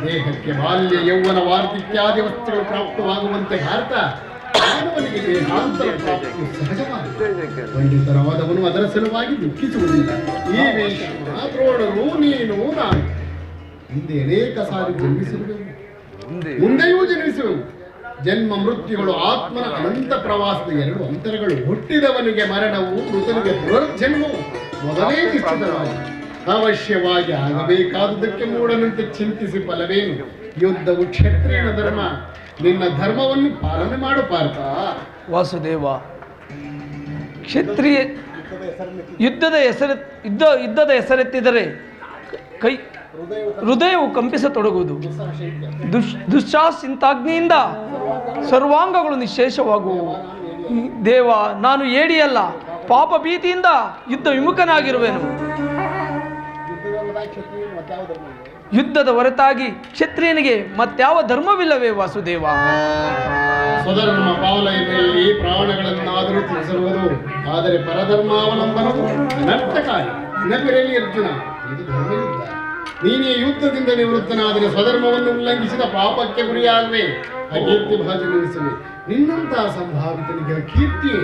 ದೇಹಕ್ಕೆ ಬಾಲ್ಯ, ಯೌವನ, ವಾರ್ಧಿಕ್ಯಾದಿ ವಸ್ತುಗಳು ಪ್ರಾಪ್ತವಾಗುವಂತೆ ಭಾರತ ಮಾನವನಿಗೆ ದೇಹಾಂತರ ಪ್ರಾಪ್ತಿಯು ಸಹಜವಾಗಿದೆ. ಪಂಡಿತರಾದವನು ಅದರ ಸಲುವಾಗಿ ದುಃಖಿಸುವುದಿಲ್ಲ. ಈ ವೇಷ ದ್ರೋಣರು, ನೀನು, ನಾನು ಹಿಂದೆ ಅನೇಕ ಸಾರಿ ಜನ್ಮಿಸಿರುವೆವು, ಮುಂದೆಯೂ ಜನ್ಮಿಸುವೆವು. ಜನ್ಮ ಮೃತ್ಯುಗಳು ಆತ್ಮನ ಅನಂತ ಪ್ರವಾಸದ ಎರಡು ಅಂತರಗಳು. ಹುಟ್ಟಿದವನಿಗೆ ಮರಣವು, ಮೃತನಿಗೆ ಪುನರ್ಜನ್ಮವು ಮೊದಲೇ ನಿಶ್ಚಿತವಾಗಿ ಅವಶ್ಯವಾಗಿ ಆಗಬೇಕಾದುದಕ್ಕೆ ಮೂಡನಂತೆ ಚಿಂತಿಸಿ ಫಲವೇನು? ಯುದ್ಧವು ಕ್ಷತ್ರಿಯನ ಧರ್ಮ. ನಿನ್ನ ಧರ್ಮವನ್ನು ಪಾಲನೆ ಮಾಡು ಪಾರ್ಥ. ವಾಸುದೇವ, ಕ್ಷತ್ರಿಯ ಯುದ್ಧದ ಹೆಸರೆತ್ತಿದರೆ ಕೈ ಹೃದಯವು ಕಂಪಿಸತೊಡಗುವುದು. ದುಶ್ಶಾಸಿಂತಾಗ್ನಿಯಿಂದ ಸರ್ವಾಂಗಗಳು ನಿಶೇಷವಾಗುವು. ದೇವ, ನಾನು ಏಡಿಯಲ್ಲ, ಪಾಪ ಭೀತಿಯಿಂದ ಯುದ್ಧ ವಿಮುಖನಾಗಿರುವೆನು. ಯುದ್ಧದ ಹೊರತಾಗಿ ಕ್ಷತ್ರಿಯನಿಗೆ ಮತ್ಯಾವ ಧರ್ಮವಿಲ್ಲವೇ ವಾಸುದೇವ? ಸ್ವಧರ್ಮ ಪಾಲನೆಯಲ್ಲಿ ಪ್ರಾಣಗಳನ್ನಾದರೂ ತಿಳಿಸಿರುವುದು, ಆದರೆ ಪರಧರ್ಮಾವಲಂಬನವು ಅನರ್ಥಕಾರಿ. ನೆನಪಿರಲಿ ಅರ್ಜುನ, ಇದು ಧರ್ಮಯುದ್ಧ. ನೀನೇ ಯುದ್ಧದಿಂದ ನಿವೃತ್ತನಾದರೆ ಸ್ವಧರ್ಮವನ್ನು ಉಲ್ಲಂಘಿಸಿದ ಪಾಪಕ್ಕೆ ಗುರಿಯಾಗುವೆ, ಅಕೀರ್ತಿ ಭಾಜನೆನಿಸುವೆ. ನಿನ್ನಂತಹ ಸಂಭಾವಿತನಿಗೆ ಕೀರ್ತಿಯೇ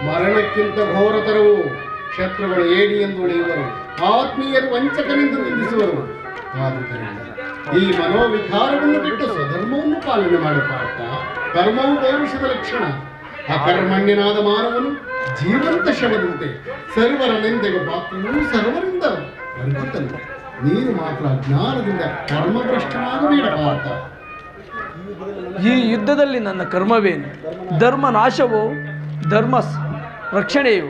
ಮರಣಕ್ಕಿಂತ ಘೋರತರವು. ಶತ್ರುಗಳು ಏಡಿ ಎಂದು ಉಳಿಯುವರು, ಆತ್ಮೀಯರು ವಂಚಕನೆಂದು ನಿಂದಿಸುವರು. ಆದುದರಿಂದ ಈ ಮನೋವಿಕಾರವನ್ನು ಬಿಟ್ಟು ಸ್ವಧರ್ಮವನ್ನು ಪಾಲನೆ ಮಾಡುತ್ತ ಕರ್ಮವು ಪೌರುಷದ ಲಕ್ಷಣ. ಅಕರ್ಮಣ್ಯನಾದ ಮಾನವನು ಜೀವಂತ ಶವದಂತೆ, ಸರ್ವರ ನಿಂದೆಗೆ ಪಾತ್ರನು ಸರ್ವರಿಂದ ಬರುತ್ತನು. ನೀನು ಮಾತ್ರ ಜ್ಞಾನದಿಂದ ಕರ್ಮಭ್ರಷ್ಟನಾಗಬೇಡ ಪಾರ್ಥ. ಈ ಯುದ್ಧದಲ್ಲಿ ನನ್ನ ಕರ್ಮವೇನು? ಧರ್ಮ ನಾಶವೋ ಧರ್ಮ ರಕ್ಷಣೆಯು?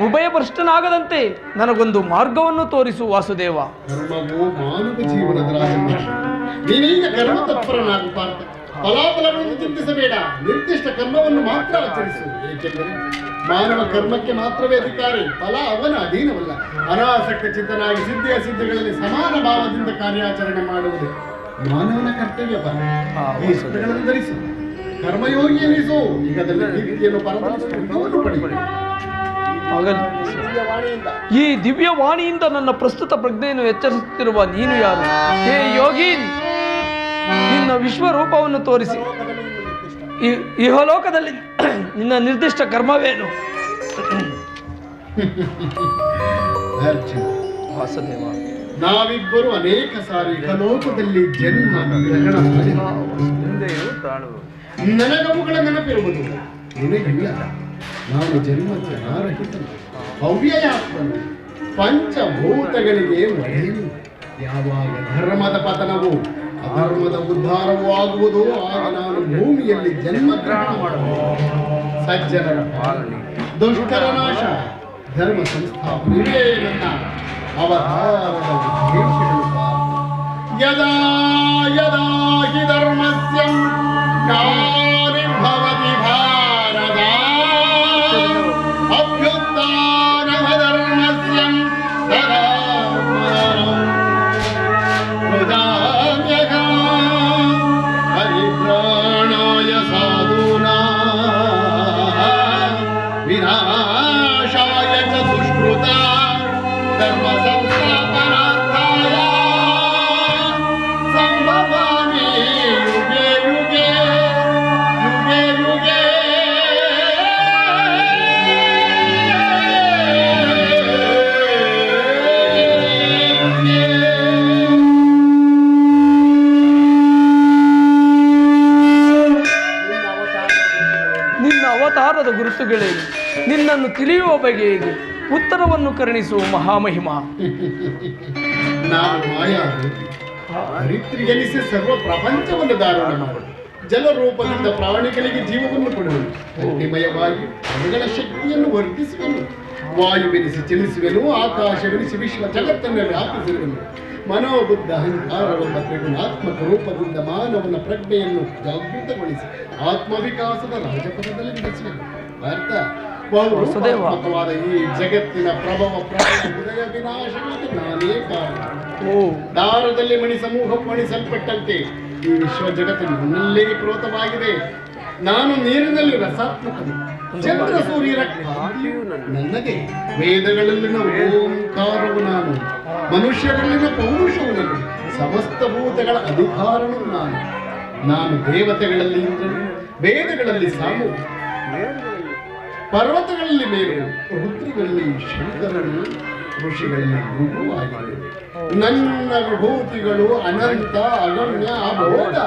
ಉಭಯಭ್ರಷ್ಟನಾಗದಂತೆ ನನಗೊಂದು ಮಾರ್ಗವನ್ನು ತೋರಿಸು ವಾಸುದೇವ. ಕರ್ಮವು ಮಾನವ ಜೀವನದ ರಾಜ. ನೀನೀಗ ಕರ್ಮ ತತ್ಪರನಾಗು ಪಾರ್ಥ. ಫಲಾಫಲಗಳನ್ನು ಚಿಂತಿಸಬೇಡ, ನಿರ್ದಿಷ್ಟ ಕರ್ಮವನ್ನು ಮಾತ್ರ ಆಚರಿಸು. ಏಕೆಂದರೆ ಮಾನವ ಕರ್ಮಕ್ಕೆ ಮಾತ್ರವೇ ಅಧಿಕಾರಿ, ಫಲ ಅವನ ಅಧೀನವಲ್ಲ. ಅನಾಸಕ್ತ ಚಿತ್ತನಾಗಿ ಸಿದ್ಧಿ ಅಸಿದ್ಧಿಗಳಲ್ಲಿ ಸಮಾನ ಭಾವದಿಂದ ಕಾರ್ಯಾಚರಣೆ ಮಾಡುವುದು ಮಾನವನ ಕರ್ತವ್ಯ. ಈ ಸುಖಗಳನ್ನು ಧರಿಸು, ಕರ್ಮಯೋಗಿ ಎನಿಸು. ಈಗದಲ್ಲಿ ಕೀರ್ತಿಯನ್ನು ಪರಮವನ್ನು ಪಡೆಯುವ ಈ ದಿವ್ಯವಾಣಿಯಿಂದ ನನ್ನ ಪ್ರಸ್ತುತ ಪ್ರಜ್ಞೆಯನ್ನು ಎಚ್ಚರಿಸುತ್ತಿರುವ ನೀನು ಯಾರು? ಹೇ ಯೋಗಿ, ನಿನ್ನ ವಿಶ್ವರೂಪವನ್ನು ತೋರಿಸಿ. ಇಹಲೋಕದಲ್ಲಿ ನಿನ್ನ ನಿರ್ದಿಷ್ಟ ಕರ್ಮವೇನು? ವಾಸುದೇವ, ನಾವಿಬ್ಬರು ಅನೇಕ ಸಾರಿ ಇಹಲೋಕದಲ್ಲಿ ಜನ್ಮ ಗ್ರಹಣ ಮಾಡಿದ ನನಗವುಗಳ ನೆನಪಿರುವುದು ನಿನಗಿಲ್ಲ. ನಾನು ಜನ್ಮ ಜನಾರಹಿತನು, ಅವ್ಯಯಾತ್ಮನು, ಪಂಚಭೂತಗಳಿಗೆ ಒಡೆಯನು. ಯಾವಾಗ ಧರ್ಮದ ಪತನವು ಅಧರ್ಮದ ಉದ್ಧಾರವೂ ಆಗುವುದು, ಆಗ ನಾನು ಭೂಮಿಯಲ್ಲಿ ಜನ್ಮ ಗ್ರಹಣ ಮಾಡಬಹುದು. ಸಜ್ಜನರ ಪಾಲನೆ, ದುಷ್ಟರ ನಾಶ, ಧರ್ಮ ಸಂಸ್ಥಾಪನೆ ನನ್ನ ಅವತಾರದ ಉದ್ದೇಶಗಳು. ಯದಾ ಯದಾ ಹಿ ಧರ್ಮಸ್ಯ ಗ್ಲಾನಿರ್ಭವತಿ ಭಾರತ ಅಭ್ಯುತ್ಥಾನಮಧರ್ಮಸ್ಯ ತದಾತ್ಮಾನಂ ಪರಿತ್ರಾಣಾಯ ಸಾಧೂನಾಂ ವಿನಾಶಾಯ ಚ ದುಷ್ಕೃತಾಂ ಧರ್ಮ ಸಂಸ್ಥಾಪನಾರ್ಥಾಯ ಸಂಭವಾಮಿ ಯುಗೆ ಯುಗೆ ಯುಗೆ ಯುಗೆ. ನಿನ್ನ ಅವತಾರದ ಗುರುತುಗಳೇನು? ನಿನ್ನನ್ನು ತಿಳಿಯುವ ಬಗೆ ಹೇಗೆ? ಉತ್ತರವನ್ನು ಕರುಣಿಸುವ ಮಹಾಮಹಿಮ. ನಾನು ಮಾಯಾ ಹರಿತ್ರಿಯನಿಸಿ ಸರ್ವ ಪ್ರಪಂಚವನ್ನು ಧಾರಣ ಮಾಡು. ಜಲರೂಪದಿಂದ ಪ್ರಾಣಿಗಳಿಗೆ ಜೀವವನ್ನು ಕೊಡುವನು. ಅಗ್ನಿಮಯವಾಗಿ ಅವುಗಳ ಶಕ್ತಿಯನ್ನು ವರ್ಧಿಸುವನು. ವಾಯುವೆನಿಸಿ ಚಲಿಸುವೆನು, ಆಕಾಶವೆನಿಸಿ ವಿಶ್ವ ಜಗತ್ತನ್ನು ವ್ಯಾಪಿಸುವೆನು. ಮನೋಬುದ್ಧ ಅಹಂಕಾರವೆಂಬ ತ್ರಿಗುಣಾತ್ಮಕ ರೂಪದಿಂದ ಮಾನವನ ಪ್ರಜ್ಞೆಯನ್ನು ಜಾಗೃತಗೊಳಿಸಿ ಆತ್ಮವಿಕಾಸದ ರಾಜಪಥದಲ್ಲಿ ನಡೆಸುವೆನು. ಅರ್ಥ ಬಹುರೂಪಾತ್ಮಕವಾದ ಈ ಜಗತ್ತಿನ ಪ್ರಭವ ಹೃದಯ ವಿನಾಶಕ್ಕೆ ನಾನೇ ಕಾರಣ. ದಾರದಲ್ಲಿ ಮಣಿ ಸಮೂಹ ಮಣಿಸಲ್ಪಟ್ಟಂತೆ ಈ ವಿಶ್ವ ಜಗತ್ತು ನನ್ನಲ್ಲೇ ಪ್ರೋತವಾಗಿದೆ. ನಾನು ನೀರಿನಲ್ಲಿ ರಸಾತ್ಮಕನು, ಚಂದ್ರ ಸೂರ್ಯರ ಕಾಂತಿಯು ನನ್ನದೇ. ವೇದಗಳಲ್ಲಿನ ಓಂಕಾರವು ನಾನು, ಮನುಷ್ಯರಲ್ಲಿನ ಪೌರುಷವು ನಾನು, ಸಮಸ್ತ ಭೂತಗಳ ಅಧಿಕಾರನು ನಾನು. ನಾನು ದೇವತೆಗಳಲ್ಲಿ ಇಂದ್ರನು, ವೇದಗಳಲ್ಲಿ ಸಾಮು, ಪರ್ವತಗಳಲ್ಲಿ ಮೇರು, ರುದ್ರಗಳಲ್ಲಿ ಶಂಕರನು, ಋಷಿಗಳಲ್ಲಿ ಗುರು ಆಗಿದೆ. ನನ್ನ ವಿಭೂತಿಗಳು ಅನಂತ ಅಗಮ್ಯ ಅಬೋಧ.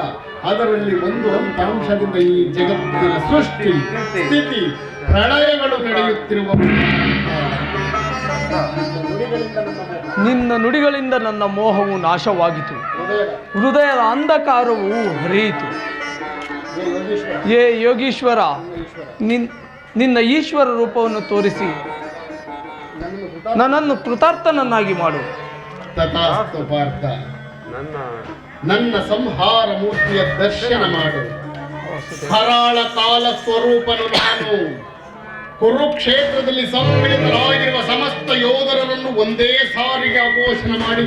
ಅದರಲ್ಲಿ ಒಂದು ಅಂಶದಿಂದ ಈ ಜಗತ್ತಿನ ಸೃಷ್ಟಿ ಸ್ಥಿತಿ ಪ್ರಳಯಗಳು ನಡೆಯುತ್ತಿರುವ ನಿನ್ನ ನುಡಿಗಳಿಂದ ನನ್ನ ಮೋಹವು ನಾಶವಾಗಿತು, ಹೃದಯದ ಅಂಧಕಾರವು ಹರಿಯಿತು. ಏ ಯೋಗೀಶ್ವರ, ನಿನ್ನ ಈಶ್ವರ ರೂಪವನ್ನು ತೋರಿಸಿ ನನ್ನನ್ನು ಕೃತಾರ್ಥನನ್ನಾಗಿ ಮಾಡು. ತಥಾಸ್ತು ಪಾರ್ಥ, ನನ್ನ ಸಂಹಾರ ಮೂರ್ತಿಯ ದರ್ಶನ ಮಾಡು. ಕರಾಳ ಕಾಲ ಸ್ವರೂಪನು ನಾನು. ಕುರುಕ್ಷೇತ್ರದಲ್ಲಿ ಸಮ್ಮಿಳಿತರಾಗಿರುವ ಸಮಸ್ತ ಯೋಧರನ್ನು ಒಂದೇ ಸಾರಿಗೆ ಅಪೋಷಣ ಮಾಡಿ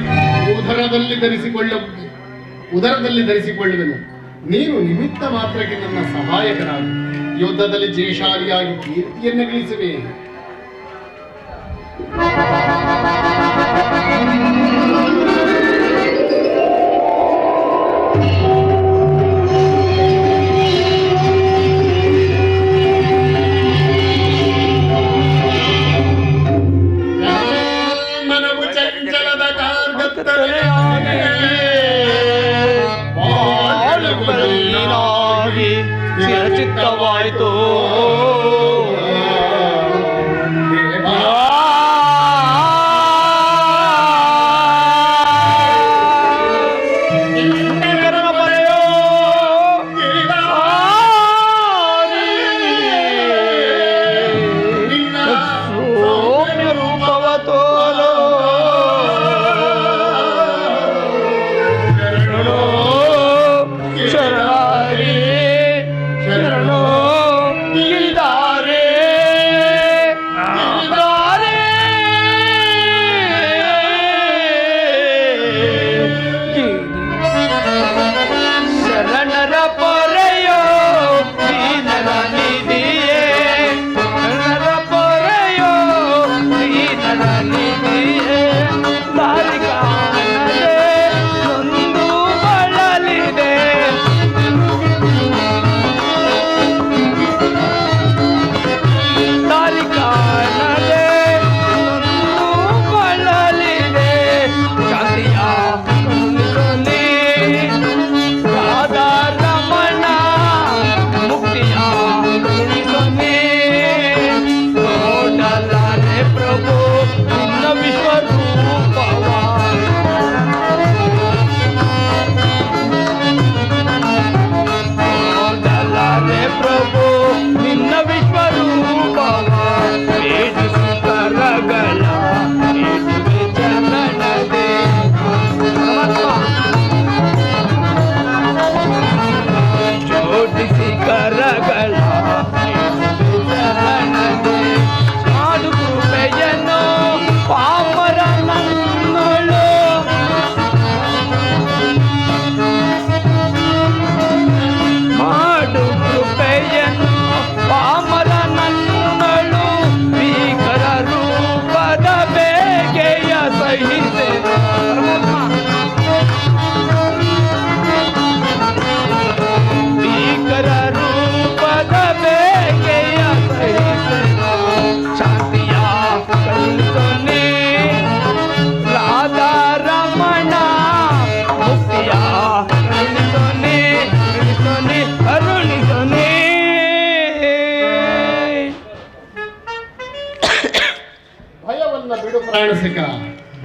ಉದರದಲ್ಲಿ ಧರಿಸಿಕೊಳ್ಳುವೆನು. ನೀನು ನಿಮಿತ್ತ ಮಾತ್ರಕ್ಕೆ ನನ್ನ ಸಹಾಯಕನಾಗಿ ಯುದ್ಧದಲ್ಲಿ ಜಯಶಾಲಿಯಾಗಿ ಕೀರ್ತಿಯನ್ನು ಗಳಿಸುವೆ. ಮನವು ಚಂಚಲದ ಚಿತ್ತವಾಯಿತು.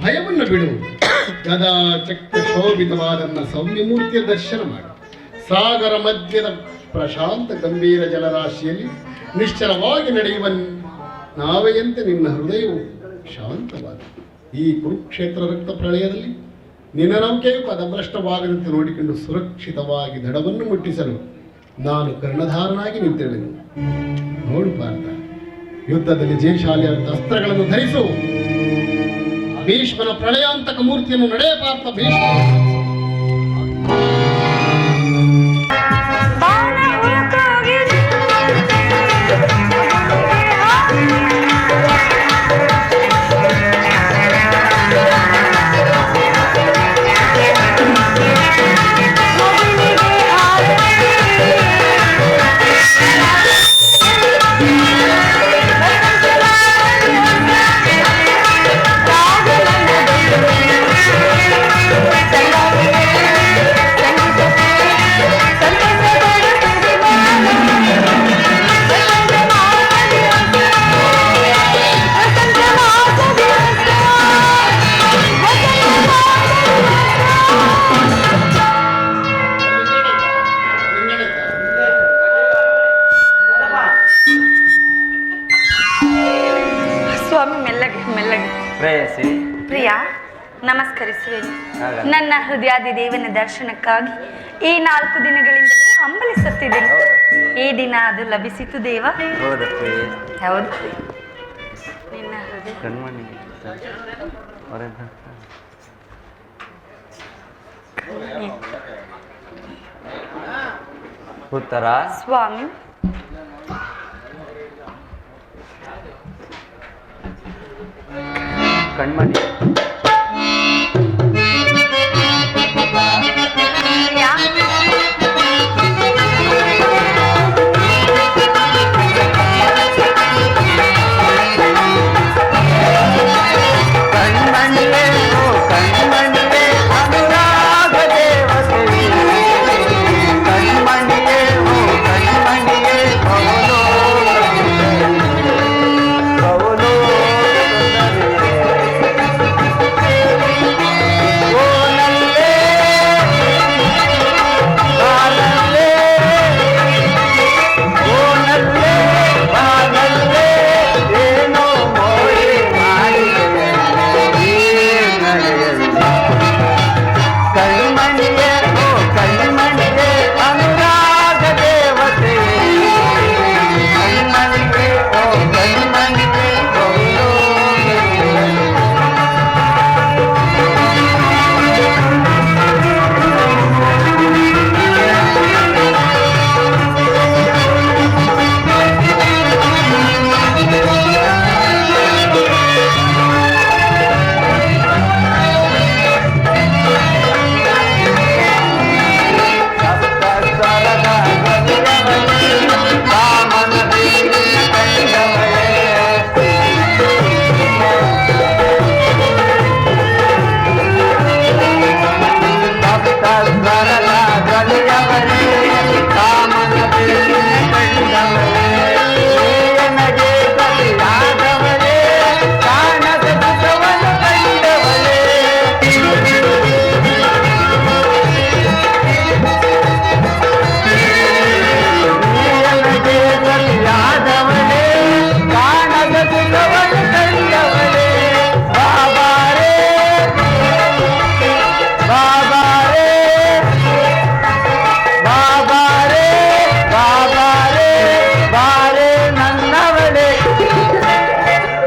ಭಯವನ್ನು ಬಿಡು. ಗದಾ ಚಕ್ರ ಶೋಭಿತವಾದನ್ನ ಸೌಮ್ಯಮೂರ್ತಿಯ ದರ್ಶನ ಮಾಡು. ಸಾಗರ ಮಧ್ಯದ ಪ್ರಶಾಂತ ಗಂಭೀರ ಜಲರಾಶಿಯಲ್ಲಿ ನಿಶ್ಚಲವಾಗಿ ನಡೆಯುವ ನಾವೆಯಂತೆ ನಿನ್ನ ಹೃದಯವು ಶಾಂತವಾದ. ಈ ಕುರುಕ್ಷೇತ್ರ ರಕ್ತ ಪ್ರಳಯದಲ್ಲಿ ನಿನ್ನ ನೌಕೆಯು ಪದಭ್ರಷ್ಟವಾಗದಂತೆ ನೋಡಿಕೊಂಡು ಸುರಕ್ಷಿತವಾಗಿ ದಡವನ್ನು ಮುಟ್ಟಿಸಲು ನಾನು ಕರ್ಣಧಾರನಾಗಿ ನಿಂತಿರುವೆನು. ನೋಡು ಪಾರ್ಥ, ಯುದ್ಧದಲ್ಲಿ ಜಯಶಾಲಿಯಾದ ಅಸ್ತ್ರಗಳನ್ನು ಧರಿಸು. ಭೀಷ್ಮನ ಪ್ರಳಯಾಂತಕ ಮೂರ್ತಿಯನ್ನು ನಡೆಯ ಪಾರ್ಥ. ಭೀಷ್ಮ Bye. ಪ್ರಿಯ, ನಮಸ್ಕರಿಸುವೆನು. ನನ್ನ ಹೃದಯಾದಿ ದೇವನ ದರ್ಶನಕ್ಕಾಗಿ ಈ 4 ದಿನಗಳಿಂದಲೂ ಹಂಬಲಿಸುತ್ತಿದ್ದೇನೆ. ಈ ದಿನ ಅದು ಲಭಿಸಿತು ದೇವ. ಹೌದು, ನಿನ್ನ ಹೃದಯ ಉತ್ತರ ಸ್ವಾಮಿ. ಕಣ್ಮಣಿ ಪ್ರಿಯ, ಕಣ್ಮಣಿಯೇ ಓ ಕಣ್ಮಣಿಯೇ ಅನುರಾಗ ದೇವತೆ ಕಣ್ಮಣಿಯೇ ಓ ಕಣ್ಮಣಿಯೇ ಪವನೋ ಪವನೋ ಓ ನಲ್ಲೇ ಬಾನಲ್ಲೇ ಓ ನಲ್ಲೇ ಬಾನಲ್ಲೇ ಏನೋ ಮೋಡಿ ಮಾಡಿದೆ ಕಣ್ಮಣಿಯೇ ಓ ಕಣ್ಮಣಿಯೇ ಅನುರಾಗ ದೇವತೆ ಕಣ್ಮಣಿಯೇ ಓ ಕಣ್ಮಣಿಯೇ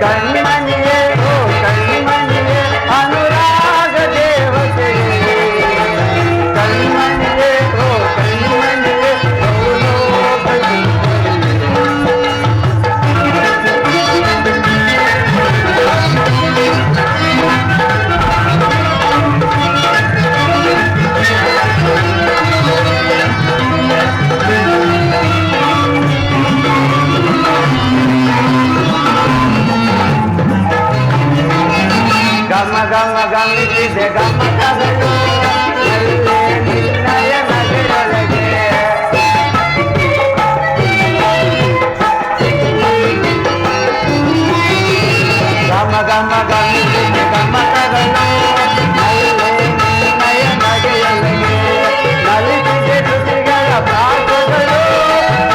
ಕಣ್ಮಣಿಯೇ ಓ ಕಣ್ಮಣಿಯೇ ಅನುರಾಗ ದೇವತೆ ಕಣ್ಮಣಿಯೇ ಓ ಕಣ್ಮಣಿಯೇ ಗಮ ಗಮ ಗಮಿಸಿದೆ ಗಮಕಗಳು ಅಲ್ಲೇ ನಿನ್ನಯ ನಗೆಯೊಳಗೆ ಗಮ ಗಮ ಗಮಿಸಿದೆ ಗಮಕಗಳು ಅಲ್ಲೇ ನಿನ್ನಯ ನಗೆಯೊಳಗೆ ನಲಿಸಿದೆ ಋಷಿಗಳ ಭಾಗಗಳು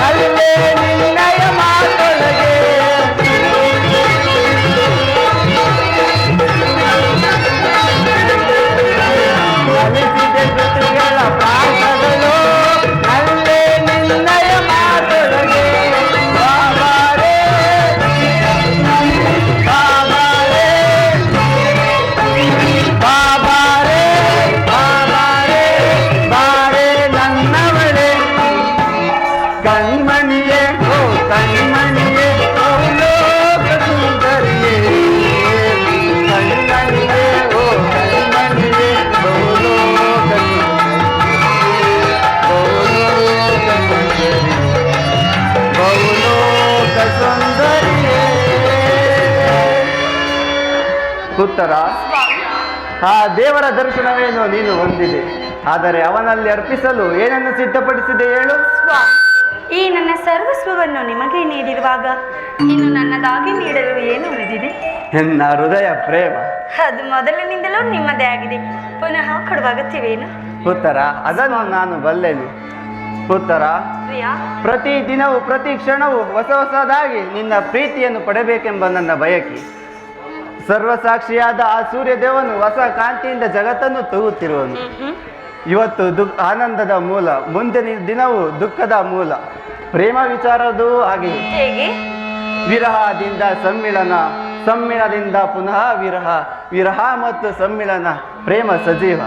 ಅಲ್ಲೇ ನಿನ್ನಯ ಮಾತೊಳಗೆ ನಲಿಸಿದೆ ಋತುಗಳ ಪ್ರಾಸಗಳು ಅಲ್ಲೇ ನಿನ್ನಯ ಮಾತೊಳಗೆ ಬಾಬಾರೇ ಬಾಬಾರೇ ಬಾಬಾರೇ ಬಾಬಾರೇ ಬಾರೇ ನನ್ನವಳೇ ಕಣ್ಮಣಿಯೇ ಓ ಕಣ್ಮಣಿಯೇ ಓ ಲೋಕ ಸುಂದರಿಯೇ ಕಣ್ಮಣಿಯೇ ಓ ಕಣ್ಮಣಿಯೇ ಬಹುಲೋಕ ಬಹುಲೋಕ ಸುಂದರಿಯೇ. ಉತ್ತರ ಆ ದೇವರ ದರ್ಶನವೇನೋ ನೀನು ಹೊಂದಿದೆ, ಆದರೆ ಅವನಲ್ಲಿ ಅರ್ಪಿಸಲು ಏನನ್ನು ಸಿದ್ಧಪಡಿಸಿದೆ ಹೇಳು. ಸ್ವಾಮಿ, ಈ ನನ್ನ ಸರ್ವಸ್ವವನ್ನು ನಿಮಗೆ ನೀಡಿರುವಾಗ ಇನ್ನು ನನ್ನದಾಗಿ ನೀಡಲು ಏನು ಉಳಿದಿದೆ? ಎನ್ನ ಹೃದಯ ಪ್ರೇಮ ಅದು ಮೊದಲಿನಿಂದಲೂ ನಿಮ್ಮದೇ ಆಗಿದೆ. ಪುನಃ ಕೊಡುವ ಅಗತ್ಯವೇನು? ಉತ್ತರ ಅದನ್ನು ನಾನು ಬಲ್ಲೆನು. ಉತ್ತರ ಪ್ರಿಯ, ಪ್ರತಿ ದಿನವೂ ಪ್ರತಿ ಕ್ಷಣವೂ ಹೊಸ ಹೊಸದಾಗಿ ನಿನ್ನ ಪ್ರೀತಿಯನ್ನು ಪಡೆಯಬೇಕೆಂಬ ನನ್ನ ಬಯಕೆ ಸರ್ವಸಾಕ್ಷಿಯಾದ ಆ ಸೂರ್ಯದೇವನು ಹೊಸ ಕಾಂತಿಯಿಂದ ಜಗತ್ತನ್ನು ತೂಗುತ್ತಿರುವನು. ಇವತ್ತು ಆನಂದದ ಮೂಲ, ಮುಂದಿನ ದಿನವೂ ದುಃಖದ ಮೂಲ. ಪ್ರೇಮ ವಿಚಾರದೂ ಹಾಗೆ. ಹೇಗೆ? ವಿರಹದಿಂದ ಸಮ್ಮಿಳನ, ಸಮ್ಮಿಳನದಿಂದ ಪುನಃ ವಿರಹ, ವಿರಹ ಮತ್ತು ಸಮ್ಮಿಳನ, ಪ್ರೇಮ ಸಜೀವ.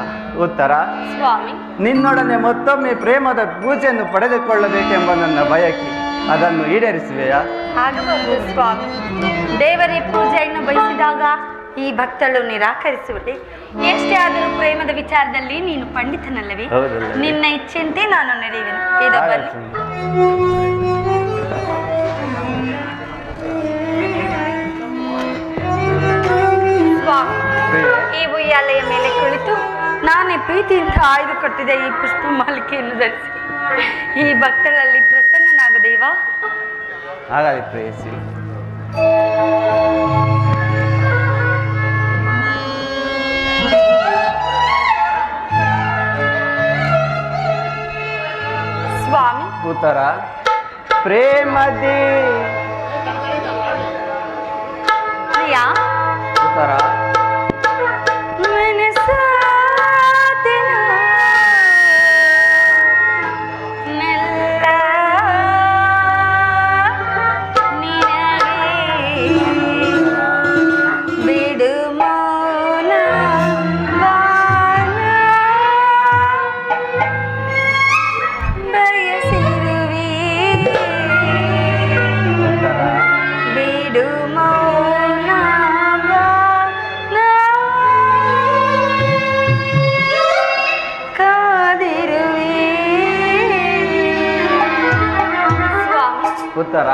ಉತ್ತರ: ಸ್ವಾಮಿ, ನಿನ್ನೊಡನೆ ಮತ್ತೊಮ್ಮೆ ಪ್ರೇಮದ ಪೂಜೆಯನ್ನು ಪಡೆದುಕೊಳ್ಳಬೇಕೆಂಬ ನನ್ನ ಬಯಕೆ, ಅದನ್ನು ಈಡೇರಿಸುವೆಯಾ? ಆಗಬಹುದು ಸ್ವಾಮಿ. ದೇವರೇ ಪೂಜೆಯನ್ನು ಬಯಸಿದಾಗ ಈ ಭಕ್ತಳು ನಿರಾಕರಿಸುವುದೇ? ಎಷ್ಟೇ ಆದರೂ ಪ್ರೇಮದ ವಿಚಾರದಲ್ಲಿ ನೀನು ಪಂಡಿತನಲ್ಲವೇ? ಹೌದಲ್ಲ? ನಿನ್ನ ಇಚ್ಛೆಯಂತೆ ನಾನು ನಡೆಯುವೆನು. ಇದು ಬನ್ನಿ. ಸ್ವಾಮಿ, ಈ ಉಯ್ಯಾಲೆಯ ಮೇಲೆ ಕುಳಿತು ನಾನೇ ಪ್ರೀತಿಯಿಂದ ಆಯ್ದು ಕಟ್ಟಿದ ಈ ಪುಷ್ಪ ಮಾಲಿಕೆಯನ್ನು ಧರಿಸಿ ಈ ಭಕ್ತರಲ್ಲಿ ಪ್ರಸನ್ನನಾಗದೇವಾ? ಹಾಗಾಗಿ ಪ್ರೇಯಸಿ, ಸ್ವಾಮಿ. ಉತ್ತರ: ಪ್ರೇಮದಿ. ಪ್ರಿಯಾ. ಉತ್ತರ: ಉತ್ತರ: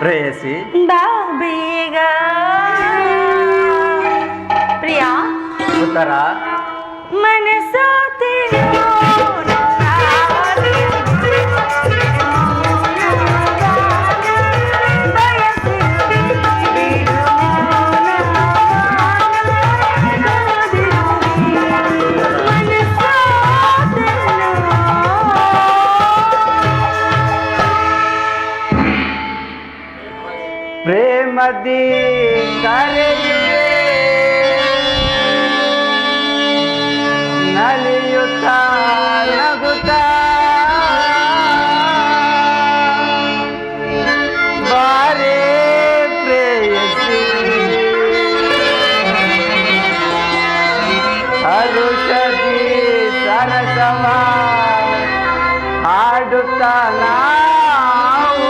ಪ್ರೇಯಸಿ. ಬೇಗ. ಪ್ರಿಯಾ. ಉತ್ತರ: ಮನಸೋತಿ. ಪ್ರೇಮದಿ ಕರೆಯುವೆ, ನಲಿಯುತ್ತ ನಗುತ್ತ ಬಾರೇ ಪ್ರೇಯಸಿ, ಹರುಷದಿ ಸರಸವ ಹಾಡುತ್ತ ನಾವು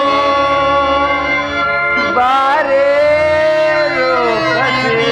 ಬಾರೇ ರೂಪಸಿ.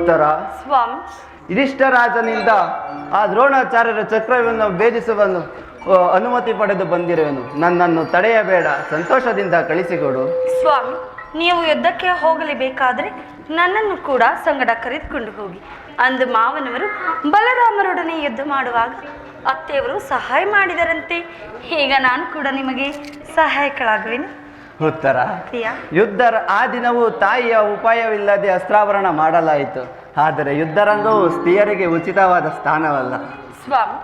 ಉತ್ತರ, ಸ್ವಾಮಿ. ಯುಧಿಷ್ಠಿರಾಜನಿಂದ ಆ ದ್ರೋಣಾಚಾರ್ಯರ ಚಕ್ರವನ್ನು ಭೇದಿಸುವನು ಅನುಮತಿ ಪಡೆದು ಬಂದಿರುವೆನು. ನನ್ನನ್ನು ತಡೆಯಬೇಡ, ಸಂತೋಷದಿಂದ ಕಳಿಸಿಕೊಡು. ಸ್ವಾಮಿ, ನೀವು ಯುದ್ಧಕ್ಕೆ ಹೋಗಲೇಬೇಕಾದರೆ ನನ್ನನ್ನು ಕೂಡ ಸಂಗಡ ಕರೆದುಕೊಂಡು ಹೋಗಿ. ಅಂದು ಮಾವನವರು ಬಲರಾಮರೊಡನೆ ಯುದ್ಧ ಮಾಡುವಾಗ ಅತ್ತೆಯವರು ಸಹಾಯ ಮಾಡಿದರಂತೆ. ಈಗ ನಾನು ಕೂಡ ನಿಮಗೆ ಸಹಾಯಕಳಾಗುವೆನು. ಉತ್ತರ, ಪ್ರಿಯ. ಯುದ್ಧ ಆ ದಿನವೂ ತಾಯಿಯ ಉಪಾಯವಿಲ್ಲದೆ ಅಸ್ತ್ರಾವರಣ ಮಾಡಲಾಯಿತು. ಆದರೆ ಯುದ್ಧರಂಗವು ಸ್ತ್ರೀಯರಿಗೆ ಉಚಿತವಾದ ಸ್ಥಾನವಲ್ಲ. ಸ್ವಾಮಿ,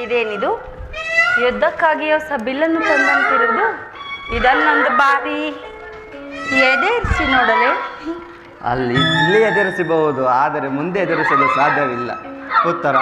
ಇದೇನಿದು? ಯುದ್ಧಕ್ಕಾಗಿಯೋ ಬಿಲ್ಲನ್ನು ತಂದಂತಿರುವುದು? ಇದನ್ನೊಂದು ಬಾರಿ ಎದೇರಿಸಿ ನೋಡಲೇ. ಇಲ್ಲಿ ಎದುರಿಸಬಹುದು, ಆದರೆ ಮುಂದೆ ಎದುರಿಸಲು ಸಾಧ್ಯವಿಲ್ಲ. ಉತ್ತರ,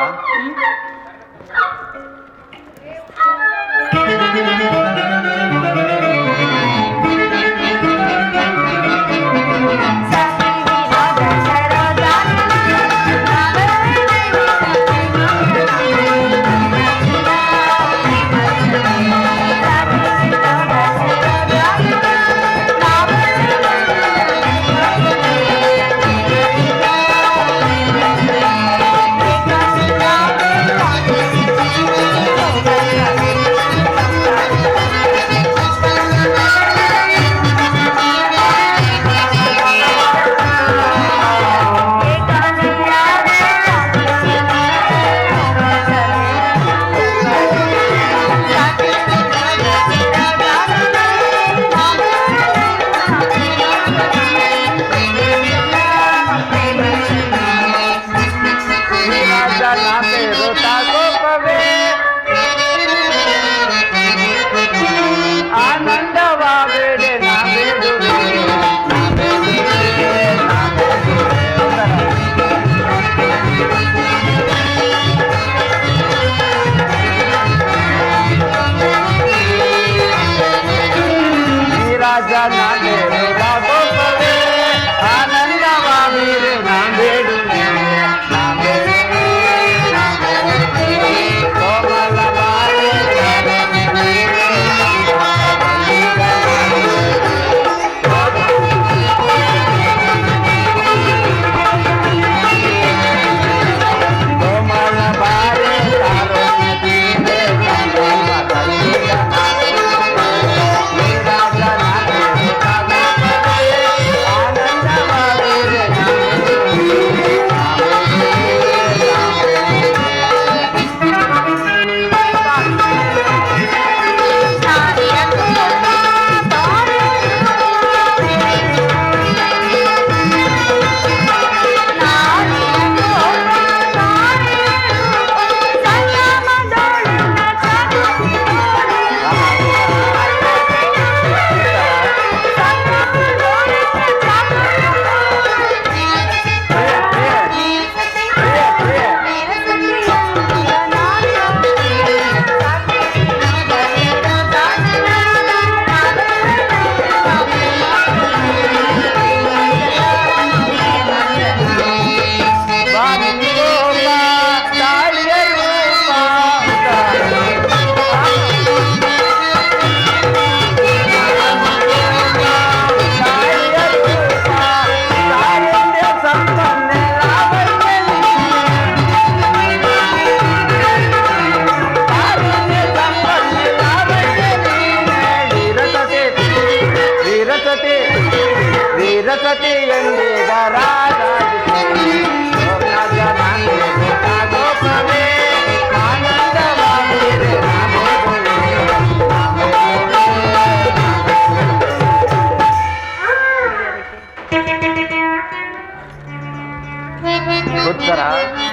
ಉತ್ತರ,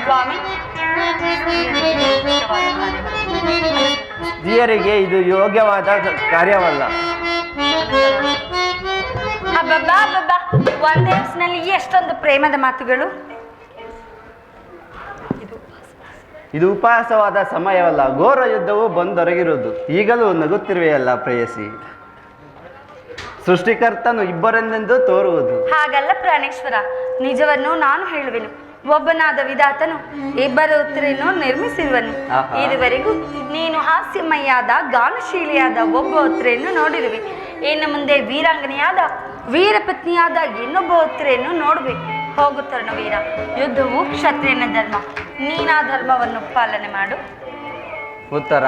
ಸ್ವಾಮಿ, ಸ್ತ್ರೀಯರಿಗೆ ಇದು ಯೋಗ್ಯವಾದ ಕಾರ್ಯವಲ್ಲ. ಅಬ್ಬಬ್ಬಾ, ಒಂದೇ ವಯಸ್ಸಿನಲ್ಲಿ ಎಷ್ಟೊಂದು ಪ್ರೇಮದ ಮಾತುಗಳು. ಇದು ಉಪವಾಸವಾದ ಸಮಯವಲ್ಲ. ಘೋರ ಯುದ್ಧವು ಬಂದೊರಗಿರುವುದು. ಈಗಲೂ ನಗುತ್ತಿರುವೆಯಲ್ಲ ಪ್ರೇಯಸಿ. ಸೃಷ್ಟಿಕರ್ತನು ಇಬ್ಬರನ್ನೆಂದು ತೋರುವುದು. ಹಾಗಲ್ಲ ಪ್ರಾಣೇಶ್ವರ, ನಿಜವನ್ನು ನಾನು ಹೇಳುವೆನು. ಒಬ್ಬನಾದ ವಿಧಾತನು ಇಬ್ಬರು ಉತ್ತರನ್ನು ನಿರ್ಮಿಸಿರುವನು. ಇದುವರೆಗೂ ನೀನು ಹಾಸ್ಯಮಯ್ಯಾದ ಗಾನಶೀಲಿಯಾದ ಒಬ್ಬ ಉತ್ತರೆಯನ್ನು ನೋಡಿರುವೆ. ಇನ್ನು ಮುಂದೆ ವೀರಾಂಗನೆಯಾದ ವೀರಪತ್ನಿಯಾದ ಇನ್ನೊಬ್ಬ ಉತ್ತರೆಯನ್ನು ನೋಡುವೆ. ಹೋಗು ತರುಣವೀರ, ಯುದ್ಧವು ಕ್ಷತ್ರಿಯನ ಧರ್ಮ. ನೀನಾ ಧರ್ಮವನ್ನು ಪಾಲನೆ ಮಾಡು. ಉತ್ತರ,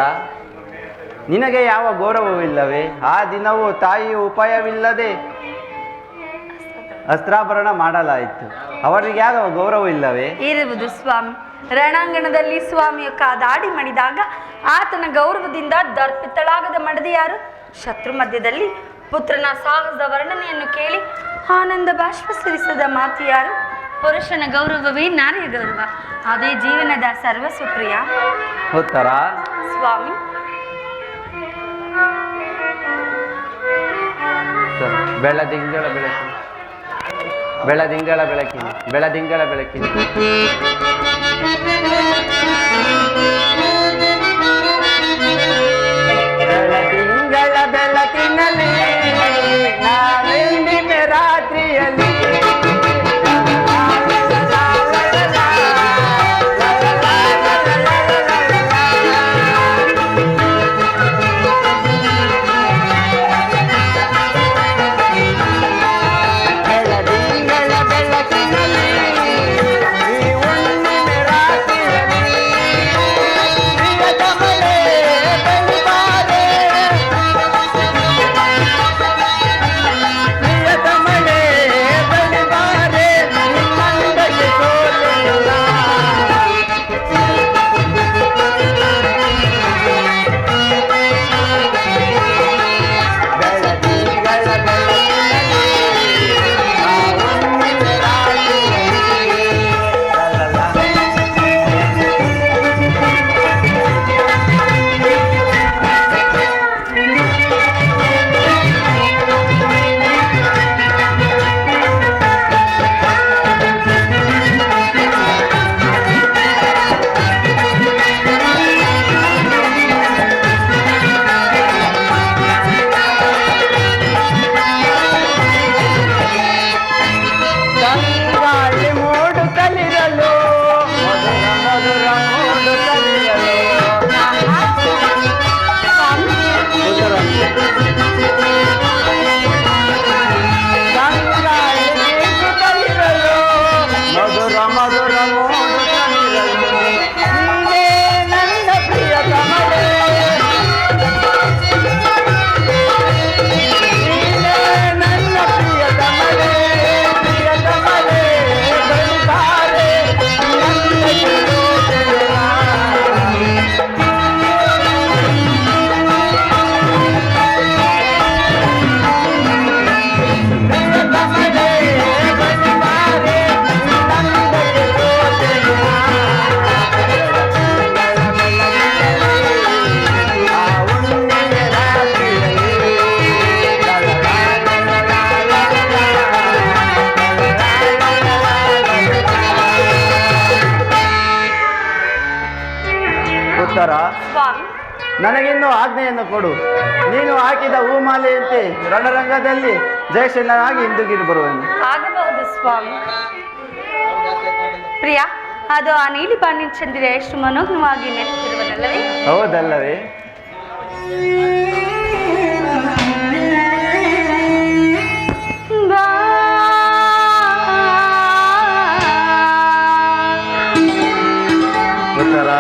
ನಿನಗೆ ಯಾವ ಗೌರವವಿಲ್ಲವೇ? ಆ ದಿನವೂ ತಾಯಿಯ ಉಪಾಯವಿಲ್ಲದೆ ಅಸ್ತ್ರಾಭರಣ ಮಾಡಲಾಯಿತು. ಅವರಿಗೆ ಯಾವ ಗೌರವವಿಲ್ಲವೇ? ಇರುವುದು ಸ್ವಾಮಿ. ರಣಾಂಗಣದಲ್ಲಿ ಸ್ವಾಮಿಯ ಕಾದಾಡಿ ಮಣಿದಾಗ ಆತನ ಗೌರವದಿಂದ ದರ್ಪಿತಳಾಗದ ಮಡದಿ ಯಾರು? ಶತ್ರು ಮಧ್ಯದಲ್ಲಿ ಪುತ್ರನ ಸಾಹಸದ ವರ್ಣನೆಯನ್ನು ಕೇಳಿ ಆನಂದ ಬಾಷ್ಪ ಸುರಿಸದ ಮಾತು ಯಾರು? ಪುರುಷನ ಗೌರವವೇ ನಾರಿಯ ಗೌರವ, ಅದೇ ಜೀವನದ ಸರ್ವಸ್ವ ಪ್ರಿಯ. ಉತ್ತರ, ಸ್ವಾಮಿ. ಬೆಳದಿಂಗಳ ಬೆಳಕಿನ ಬೆಳದಿಂಗಳ ಬೆಳಕಿನ ಬೆಳದಿಂಗಳ ಬೆಳಕಿನ ಬೆಳದಿಂಗಳ ಬೆಳಕಿನಲ್ಲಿ ನಾವೆಂದಿನ ರಾತ್ರಿಯಲ್ಲಿ ನನಗಿನ್ನು ಆಜ್ಞೆಯನ್ನು ಕೊಡು. ನೀನು ಹಾಕಿದ ಹೂಮಾಲೆಯಂತೆ ರಣರಂಗದಲ್ಲಿ ಜಯಶೀಲನಾಗಿ ಹಿಂದುಗಿರಿ ಬರುವನು. ಆಗಬಹುದು ಸ್ವಾಮಿ. ಪ್ರಿಯ, ಅದು ಆ ನೀಲಿ ಬಾಣಿನ ಚಂದಿರ ಎಷ್ಟು ಮನೋಜ್ಞವಾಗಿ ನೆಲೆಸಿರುವನಲ್ಲವೇ? ಹೌದಲ್ಲವೇ? ಉತ್ತರ,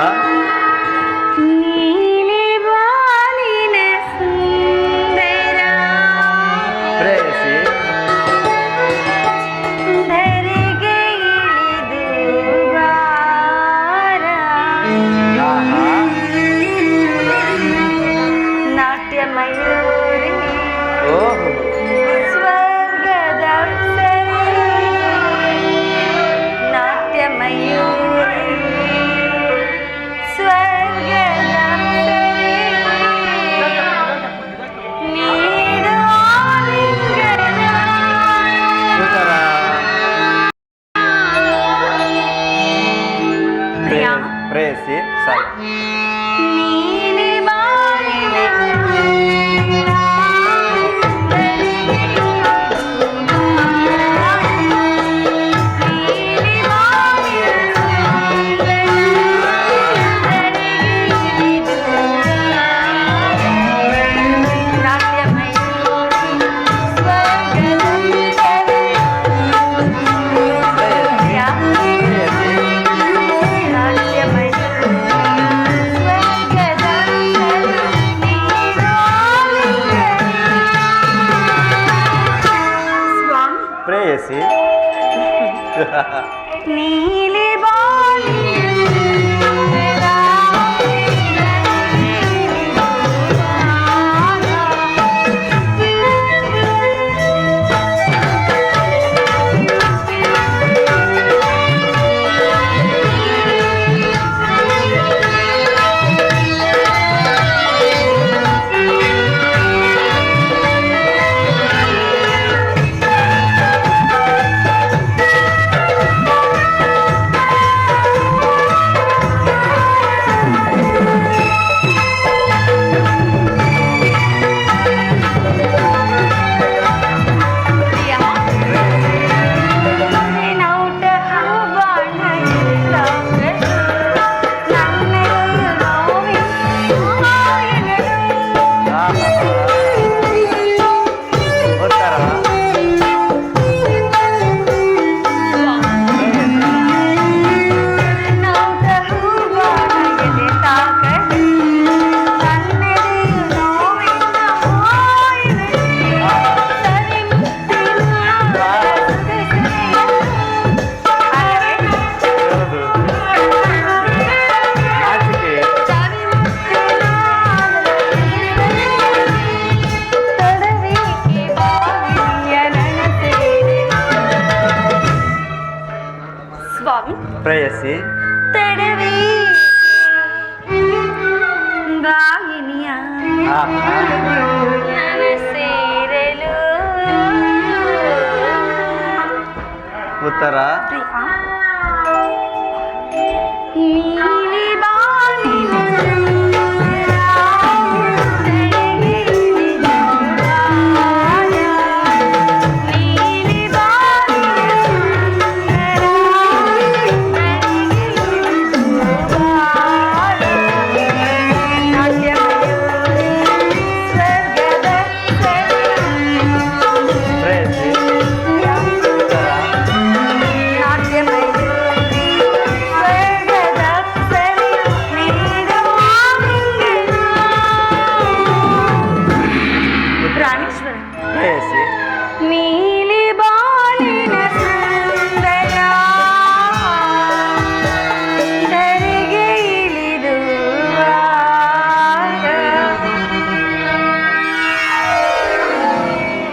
ಪ್ರೇಯಸಿ ಸಾಕು. ಪ್ರೇಯಸಿ ತಡವೇ ಗಾಯಿನಿಯ ನನ್ನ ಸೇರಲು ಉತ್ತರ ನೀಲಿ ಬಾನಿನ ಪ್ರೇಯಸಿ ಪ್ರೇಯಸಿ ನೀಲಿ ಬಾಲಿನ ಸುಂದರ ಧರೆಗೆ ಇಳಿದು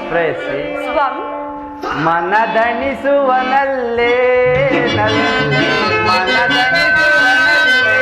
ಪ್ರೇಯಸಿ ಸ್ವಾಮಿ ಮನದಣಿಸುವನಲ್ಲೇ ನಲ್ಲೇ ಮನದಣಿಸುವನಲ್ಲೇ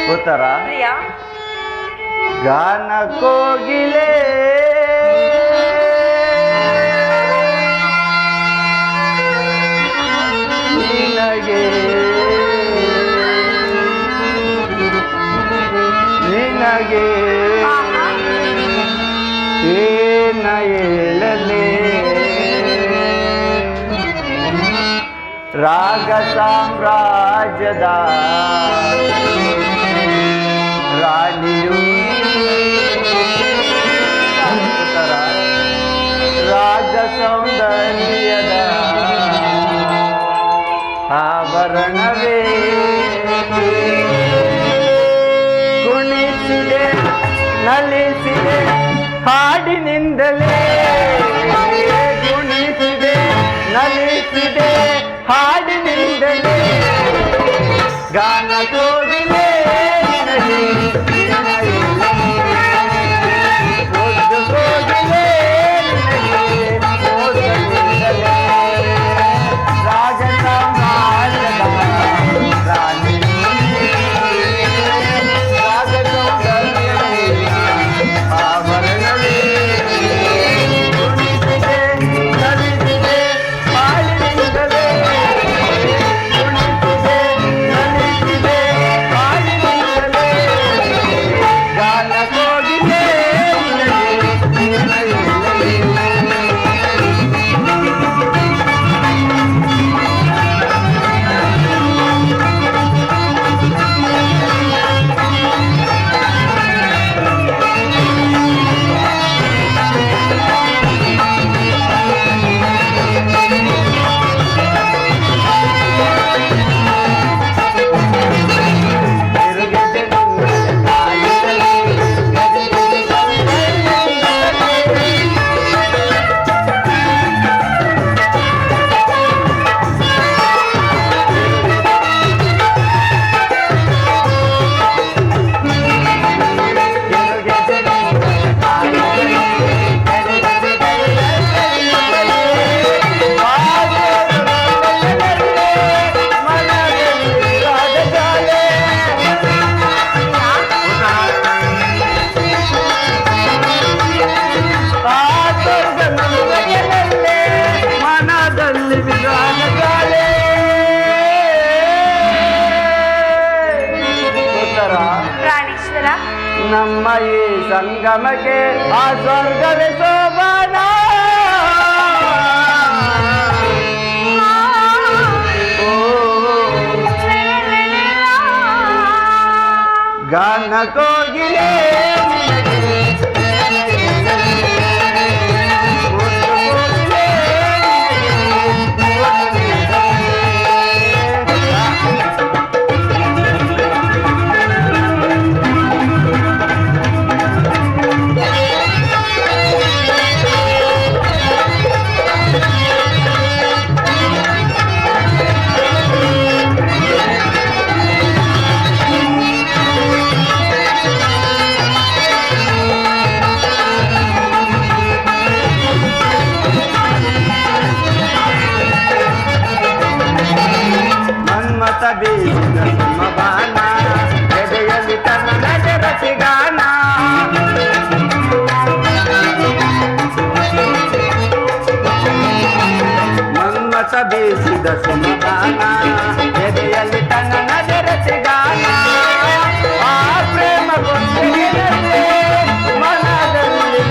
ಉತ್ತರ ಪ್ರಿಯಾ ಗಾನ ಕೋಗಿಲೆ ರಾಗ ಸಾಮ್ರಾಜ್ಯದ ರಾಣಿಯು ರಾಜ ಸೌಂದರ್ಯದ ಆಭರಣವೇ ಕುಣಿಸಿದೆ ನಲಿಸಿದೆ ಹಾಡಿನಿಂದಲೇ ಕುಣಿಸಿದೆ ನಲಿಸಿದೆ ಹಾಡಿನಿಂದಲೇ ಗಾನ ತೋರಿಲೆ ನಮ್ಮ ಈ ಸಂಗಮಕ್ಕೆ ಆ ಸ್ವರ್ಗವೇ ಶೋಭನ ಗಾನ ಕೋಗಿಲೆ ಬೀಸಿದ ಬಾಣ ಎದೆಯಲ್ಲಿ ತನ್ನ ನಜರಸಿಗಾನ ಮನ್ಮಥ ಬೀಸಿದ ಸುಮಗಾನ ಎದೆಯಲ್ಲಿ ತನ್ನ ನಜರಸಿಗಾನ ಆ ಪ್ರೇಮ ಗೊಂದಲೇ ಮನದಲ್ಲಿ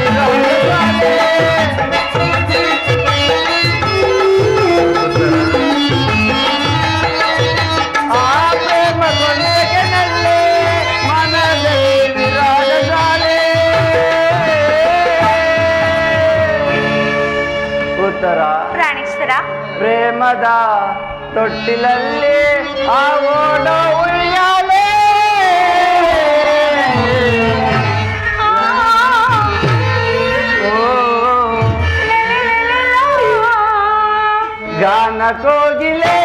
ಪ್ರಾಣೇಶ್ವರ ಪ್ರೇಮದ ತೊಟ್ಟಿಲಲ್ಲಿ ಆ ಓಡ ಉಯ್ಯಾಲೆ ಗಾನ ಕೋಗಿಲೆ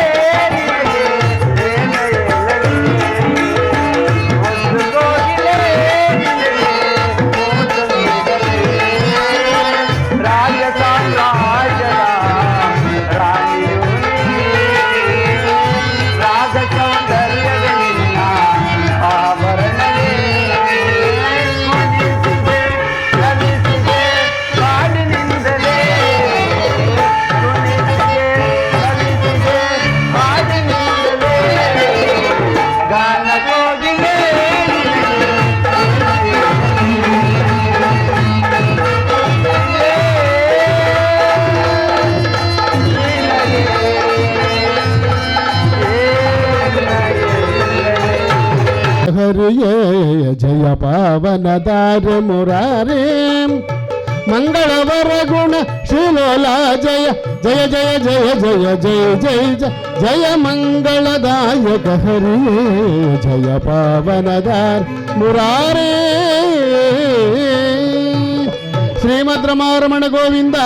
ಹಾಡಿನಿಂದಲೇ ಹರಿಯೇ ಜಯ ಪಾವನದಾರ ಮುರಾರೇ ಮಂಗಳವರ ಗುಣ ಶ್ರೀಲೋಲ ಜಯ ಜಯ ಜಯ ಜಯ ಜಯ ಜಯ ಜಯ ಜಯ ಜಯ ಮಂಗಳದಾಯಕ ಹರಿಯೇ ಜಯ ಪಾವನದಾರ ಮುರಾರೇ ಶ್ರೀಮದ್ ರಮಾರಮಣ ಗೋವಿಂದ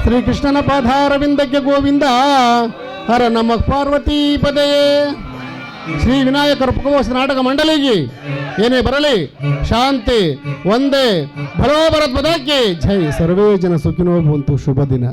ಶ್ರೀಕೃಷ್ಣನ ಪಾದಾರವಿಂದಕ್ಕೆ ಗೋವಿಂದ ಹರ ನಮ್ಮ ಪಾರ್ವತಿ ಪದಯೇ ಶ್ರೀ ವಿನಾಯಕರ ಉಪಕೋಶ ನಾಟಕ ಮಂಡಳಿಗೆ ಏನೇ ಬರಲಿ ಶಾಂತಿ ಒಂದೇ ಭರೋ ಭರತ್ ಪದಕ್ಕೆ ಜೈ ಸರ್ವೇ ಜನ ಸುಖಿನೋ ಭವಂತು ಶುಭ ದಿನ.